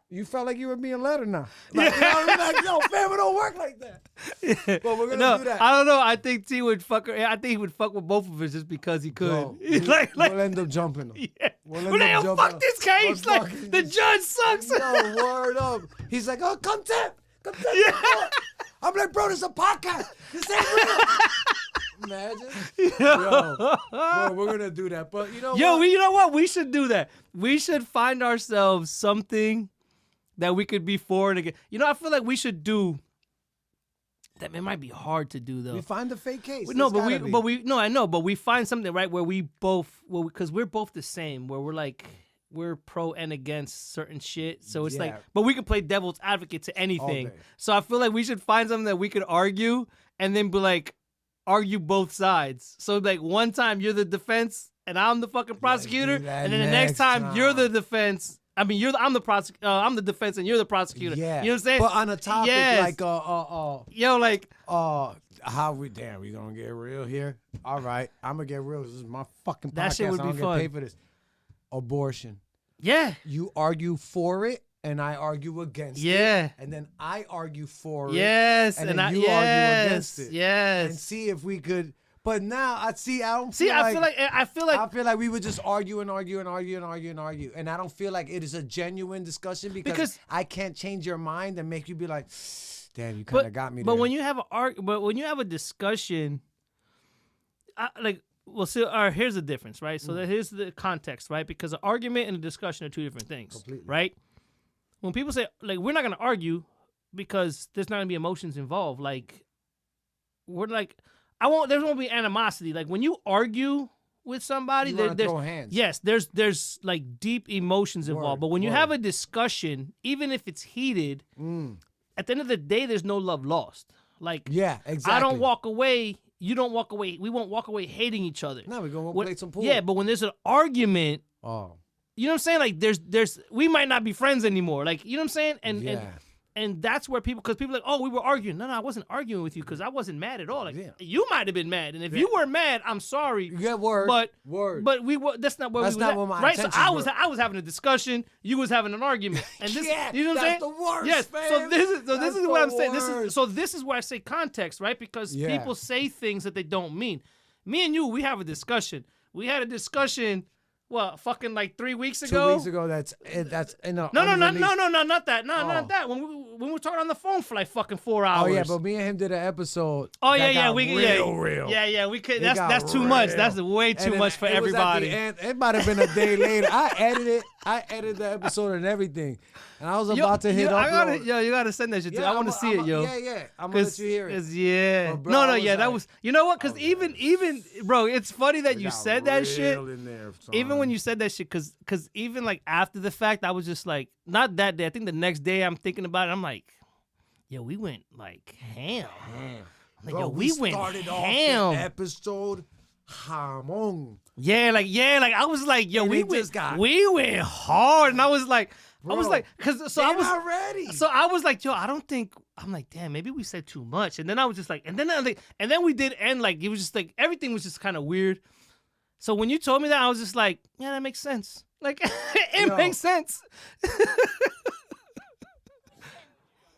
You felt like you were being led or not? Like, you know what I mean? Like, yo, fam, it don't work like that. But we're gonna do that. I don't know. I think T would fuck her. I think he would fuck with both of us just because he could. Bro, we'll end up jumping him. Yeah. We'll end up fuck this case. Like, the judge sucks. No, word up. He's like, oh, contempt. Yeah. I'm like, bro, this is a podcast. This ain't real. Imagine. Yo, bro, we're gonna do that. But you know what? You know what? We should do that. We should find ourselves something that we could be for and against. You know, I feel like we should do that. It might be hard to do though. We find a fake case. I know, but we find something right where we both, because we're both the same. Where we're like, we're pro and against certain shit. So it's like, but we can play devil's advocate to anything. So I feel like we should find something that we could argue and then be like, argue both sides. So like one time you're the defense and I'm the fucking prosecutor, and then the next time you're the defense. I mean, I'm the defense and you're the prosecutor. Yeah. You know what I'm saying? But on a topic like how we gonna get real here? All right, I'm gonna get real. This is my fucking podcast. That shit would be fun. Get paid for this. Abortion. Yeah. You argue for it and I argue against it. Yeah. And then I argue for it. Yes. And then you argue against it. Yes. And see if we could. But now I don't feel like I feel like we would just argue and argue. And I don't feel like it is a genuine discussion because I can't change your mind and make you be like, damn, you kind of got me there. But when you have a discussion, here's the difference, right? So here's the context, right? Because an argument and a discussion are two different things. Completely. Right? When people say, like, we're not going to argue because there's not going to be emotions involved, like, we're like, there won't be animosity. Like, when you argue with somebody, there's throw hands. Yes, there's like deep emotions involved. But when you have a discussion, even if it's heated, at the end of the day, there's no love lost. Like, yeah, exactly. I don't walk away. You don't walk away. We won't walk away hating each other. No, we're going to play some pool. Yeah, but when there's an argument, you know what I'm saying? Like, there's we might not be friends anymore. Like, you know what I'm saying? And that's where because people are like, oh, we were arguing. No, I wasn't arguing with you because I wasn't mad at all. Like, you might have been mad, and if you were mad, I'm sorry. Yeah, word. But we were. That's not where we were. Right. So I was having a discussion. You was having an argument, and this. You know what I'm saying? That's the worst. Yes. Man. So this is what I'm saying. This is where I say context, right? Because people say things that they don't mean. Me and you, we have a discussion. We had a discussion. What, fucking like 3 weeks ago? 2 weeks ago. That's No, not that. Not that. When we were talking on the phone for like fucking 4 hours. Oh yeah, but me and him did an episode. Oh yeah, real. Yeah, we could. That's too much. That's way too much for everybody. It might have been a day later. I edited the episode and everything, and I was about to hit up. You gotta send that shit. I want to see it, yo. Yeah. I'm gonna let you hear it. Yeah. Bro, that was. You know what? Because even bro, it's funny that you said that shit. Even when you said that shit, because even like after the fact, I was just like, not that day. I think the next day I'm thinking about it. I'm like, yo, we went like ham. Like, bro, yo, we went started ham. Off the episode hamon. Yeah, like I was like, yo, we went hard, and I was like, bro, I was like, I was not ready. So I was like, yo, I don't think. I'm like, damn, maybe we said too much, and then I was just like, and then we did end like it was just like everything was just kind of weird. So when you told me that, I was just like, yeah, that makes sense. Like, it makes sense.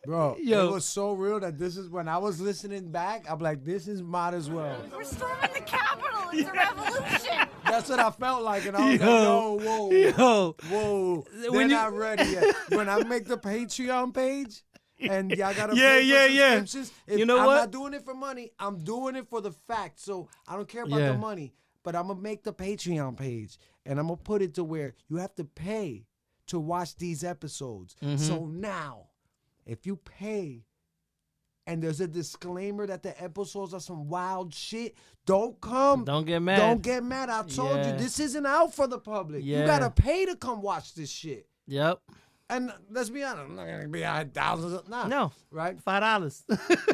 Bro, Yo. it was so real that this is when I was listening back, I'm like, this is might as well. We're storming the Capitol. It's a revolution. That's what I felt like, and I was like, Yo. whoa. They're When you- not ready yet. When I make the Patreon page, and y'all gotta Yeah, pay for yeah. subscriptions, if You know I'm what? not doing it for money. I'm doing it for the fact. So I don't care about Yeah. the money, but I'm gonna make the Patreon page, and I'm gonna put it to where you have to pay to watch these episodes. Mm-hmm. So now, if you pay, and there's a disclaimer that the episodes are some wild shit, don't come. Don't get mad. Don't get mad. I told Yeah. you, this isn't out for the public. You Yeah. gotta pay to come watch this shit. Yep. And let's be honest, I'm not gonna be out thousands of No. right? $5.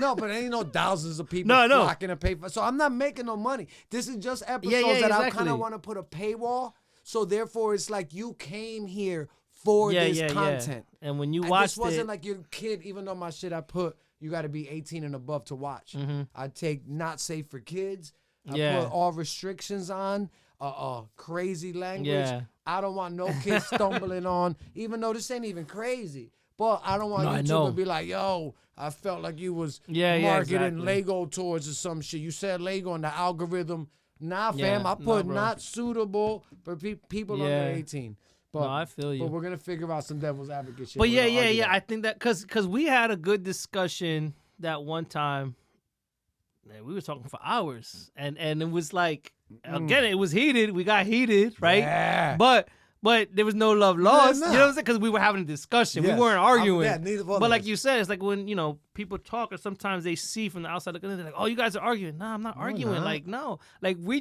No, but ain't no thousands of people No. flocking to pay for. So I'm not making no money. This is just episodes yeah, that I exactly. kind of want to put a paywall. So therefore, it's like you came here for this content. And when you And watched this wasn't it, like your kid, even though my shit I put, you got to be 18 and above to watch. I take not safe for kids. I Yeah. put all restrictions on, crazy language. Yeah. I don't want no kids stumbling on, even though this ain't even crazy. But I don't want No, I YouTube know. to be like, yo, I felt like you was Yeah, marketing exactly. Lego toys or some shit. You said Lego and the algorithm. Nah, fam, Yeah, I put bro. not suitable for people Yeah. under 18. But, No, I feel you. But we're going to figure out some devil's advocate shit. but We're yeah, gonna argue that. I think that because we had a good discussion that one time. Man, we were talking for hours, and it was like again, it was heated. We got heated, right? Yeah. But there was no love lost. nah. You know what I'm saying? Because we were having a discussion. Yes. We weren't arguing. Yeah, neither one But of like us. you said, it's like when people talk, or sometimes they see from the outside looking in, they're like, "Oh, you guys are arguing." Nah, I'm not arguing. not. Like no, like we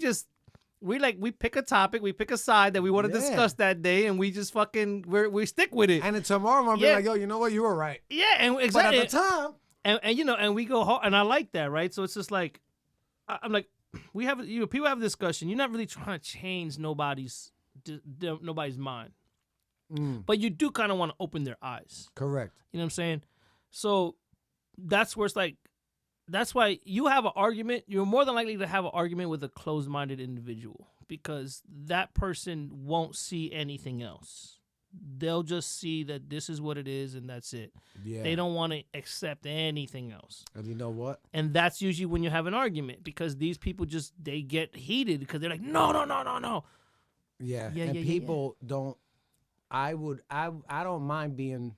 pick a topic, we pick a side that we want to Yeah. discuss that day, and we just fucking we stick with it. And then tomorrow I'm going to Yeah. be like, yo, you know what? You were right. Yeah, and But exactly. at the time, and we go hard, and I like that, right? So it's just like, I'm like, we have people have a discussion. You're not really trying to change nobody's mind, but you do kind of want to open their eyes. correct. You know what I'm saying? So that's where it's like, that's why you have an argument. You're more than likely to have an argument with a closed-minded individual because that person won't see anything else. They'll just see that this is what it is and that's it. Yeah. They don't want to accept anything else. And you know what? And that's usually when you have an argument because these people they get heated because they're like, no. Yeah. Yeah, and yeah, people don't, I don't mind being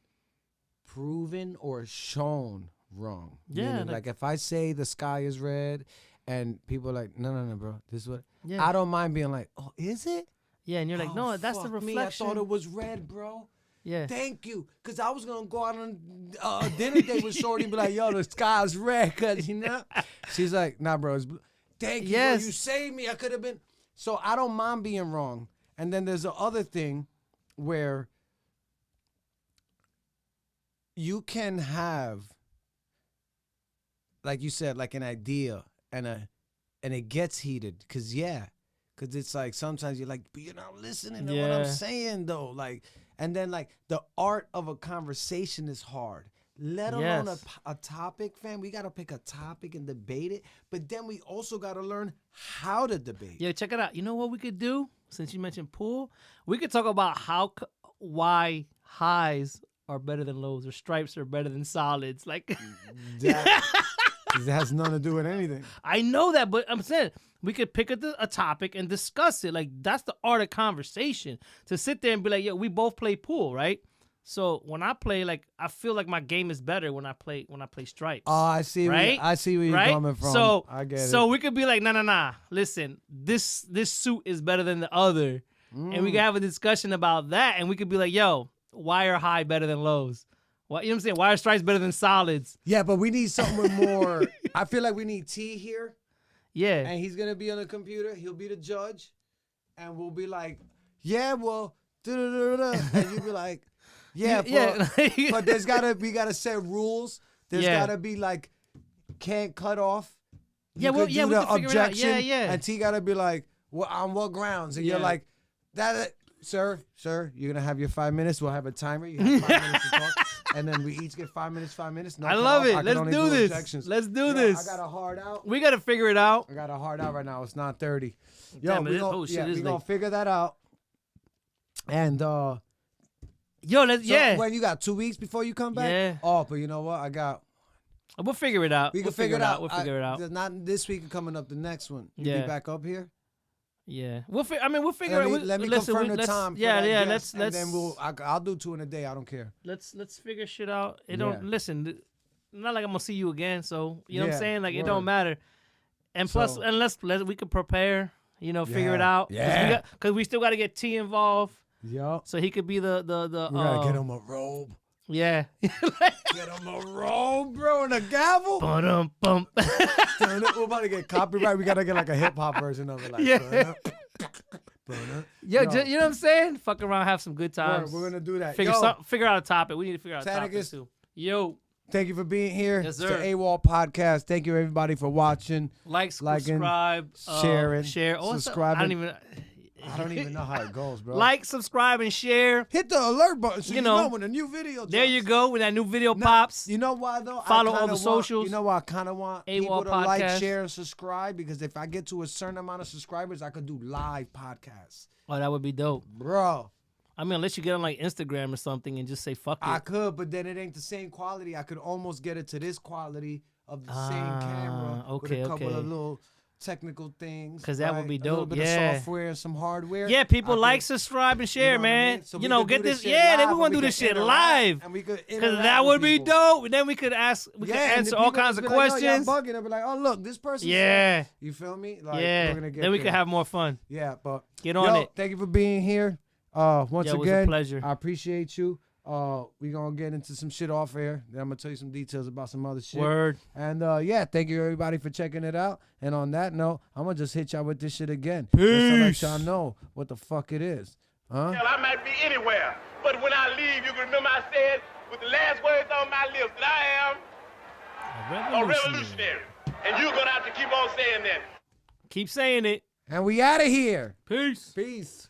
proven or shown wrong. Yeah, Meaning, like if I say the sky is red and people are like, no, bro, this is what, Yeah. I don't mind being like, oh, is it? Yeah, and you're like, Oh, no, that's the fuck reflection. me, I thought it was red, bro. Yeah. Thank you. Because I was going to go out on a dinner date with Shorty and be like, yo, the sky's red. Because, she's like, nah, bro, it's blue. Thank you, Yes. bro. You saved me. I could have been. So I don't mind being wrong. And then there's the other thing where you can have, like you said, like an idea and it gets heated. Because, Because it's like sometimes you're like, but you're not listening to what I'm Yeah. saying, though. Like, and then like the art of a conversation is hard. Let alone Yes. a topic, fam. We got to pick a topic and debate it. But then we also got to learn how to debate. Yeah, check it out. You know what we could do? Since you mentioned pool, we could talk about why highs are better than lows or stripes are better than solids. Like, That has nothing to do with anything. I know that, but I'm saying we could pick a topic and discuss it. Like, that's the art of conversation. To sit there and be like, yo, we both play pool, right? So when I play, like, I feel like my game is better when I play stripes. Oh, I see. Right? I see where you're right? coming from. So I get So it. we could be like, nah. Listen, this suit is better than the other, and we could have a discussion about that, and we could be like, yo, why are high better than lows? Why, you know what I'm saying? Why are stripes better than solids? Yeah, but we need something with more. I feel like we need T here, Yeah. and he's gonna be on the computer. He'll be the judge, and we'll be like, yeah, well, da-da-da-da-da. And you'll be like, yeah, but we gotta set rules. There's Yeah. gotta be like, can't cut off. Yeah, You well, could yeah, do we the can figure it out. objection, Yeah. and T gotta be like, well, on what grounds? And you're Yeah. like, that, sir, you're gonna have your 5 minutes. We'll have a timer. You have 5 minutes to talk, and then we each get 5 minutes. 5 minutes. No I cut love off. it. can Let's only do this. objections. Let's do Yo, this. I got a hard out. We got to figure it out. I got a hard out right now. It's 9:30. Yo, Damn, we oh, shit, it is gonna late. figure that out. And Yo, let's So when you got 2 weeks before you come back? Yeah. Oh, but you know what? I got. We'll figure it out. We can figure it out. We'll figure it out. Not this week. Coming up the next one. You Yeah. be back up here. Yeah, we'll figure it out. Let me confirm the time. For Yeah, that yeah. guest, Let's. And then I'll do 2 in a day. I don't care. Let's figure shit out. It Yeah. don't listen. Not like I'm gonna see you again. So you know what Yeah, I'm saying. Like it word. don't matter. And plus, So- unless we could prepare. Figure it Yeah. out. Yeah. Because we still got to get T involved. Yup. So he could be the. We gotta get him a robe. Yeah. Get him a robe, bro, and a gavel. Bum. We're about to get copyright. We gotta get like a hip hop version of it. Like, Yeah. Yo, Yo. you know what I'm saying? Fuck around, have some good times. We're gonna do that. Figure out a topic. We need to figure out a topic Tanikuss. too. Yo, Thank you for being here. Yes, It's sir. the AWOL Podcast. Thank you everybody for watching. liking, subscribe, sharing, share. Oh, what's up? subscribing. I don't even know how it goes, bro. Like, subscribe, and share. Hit the alert button so You you know, know when a new video drops. There you go. When that new video Now, pops. You know why though? Follow I all kinda the socials. You know why I kind of want AWOL people to like, Podcast. share, and subscribe? Because if I get to a certain amount of subscribers, I could do live podcasts, Oh, that would be dope. bro. I mean, unless you get on like Instagram or something and just say fuck it. I could, but then it ain't the same quality. I could almost get it to this quality of the same camera with okay, a couple okay. of little technical things. 'Cause that would be A little dope, bit yeah. of software and some hardware. Yeah, people I like, could- subscribe, and share, know what I man. mean? So You we know, could get do this. shit Yeah, then live we and want to do could this shit interact, live. and we could Because interact that with would be people. dope. And then we could ask, we could Yeah, and answer the all people kinds just of be like, "Yo, questions. y'all bugging." I'll be like, "Oh, look, this person." Yeah. said-" You feel me? Like, Yeah. we're gonna get Then we there. could have more fun. Yeah, but Get on yo, it. Thank you for being here. Once Yo, it was a again, pleasure. I appreciate you. We gonna get into some shit off air. Then I'm gonna tell you some details about some other shit. Word. And yeah, thank you everybody for checking it out. And on that note, I'm gonna just hit y'all with this shit again. Peace. Just to let y'all know what the fuck it is. Huh? Hell, I might be anywhere, but when I leave, you can remember I said with the last words on my lips that I am a revolutionary. And you're gonna have to keep on saying that. Keep saying it. And we out of here. Peace. Peace.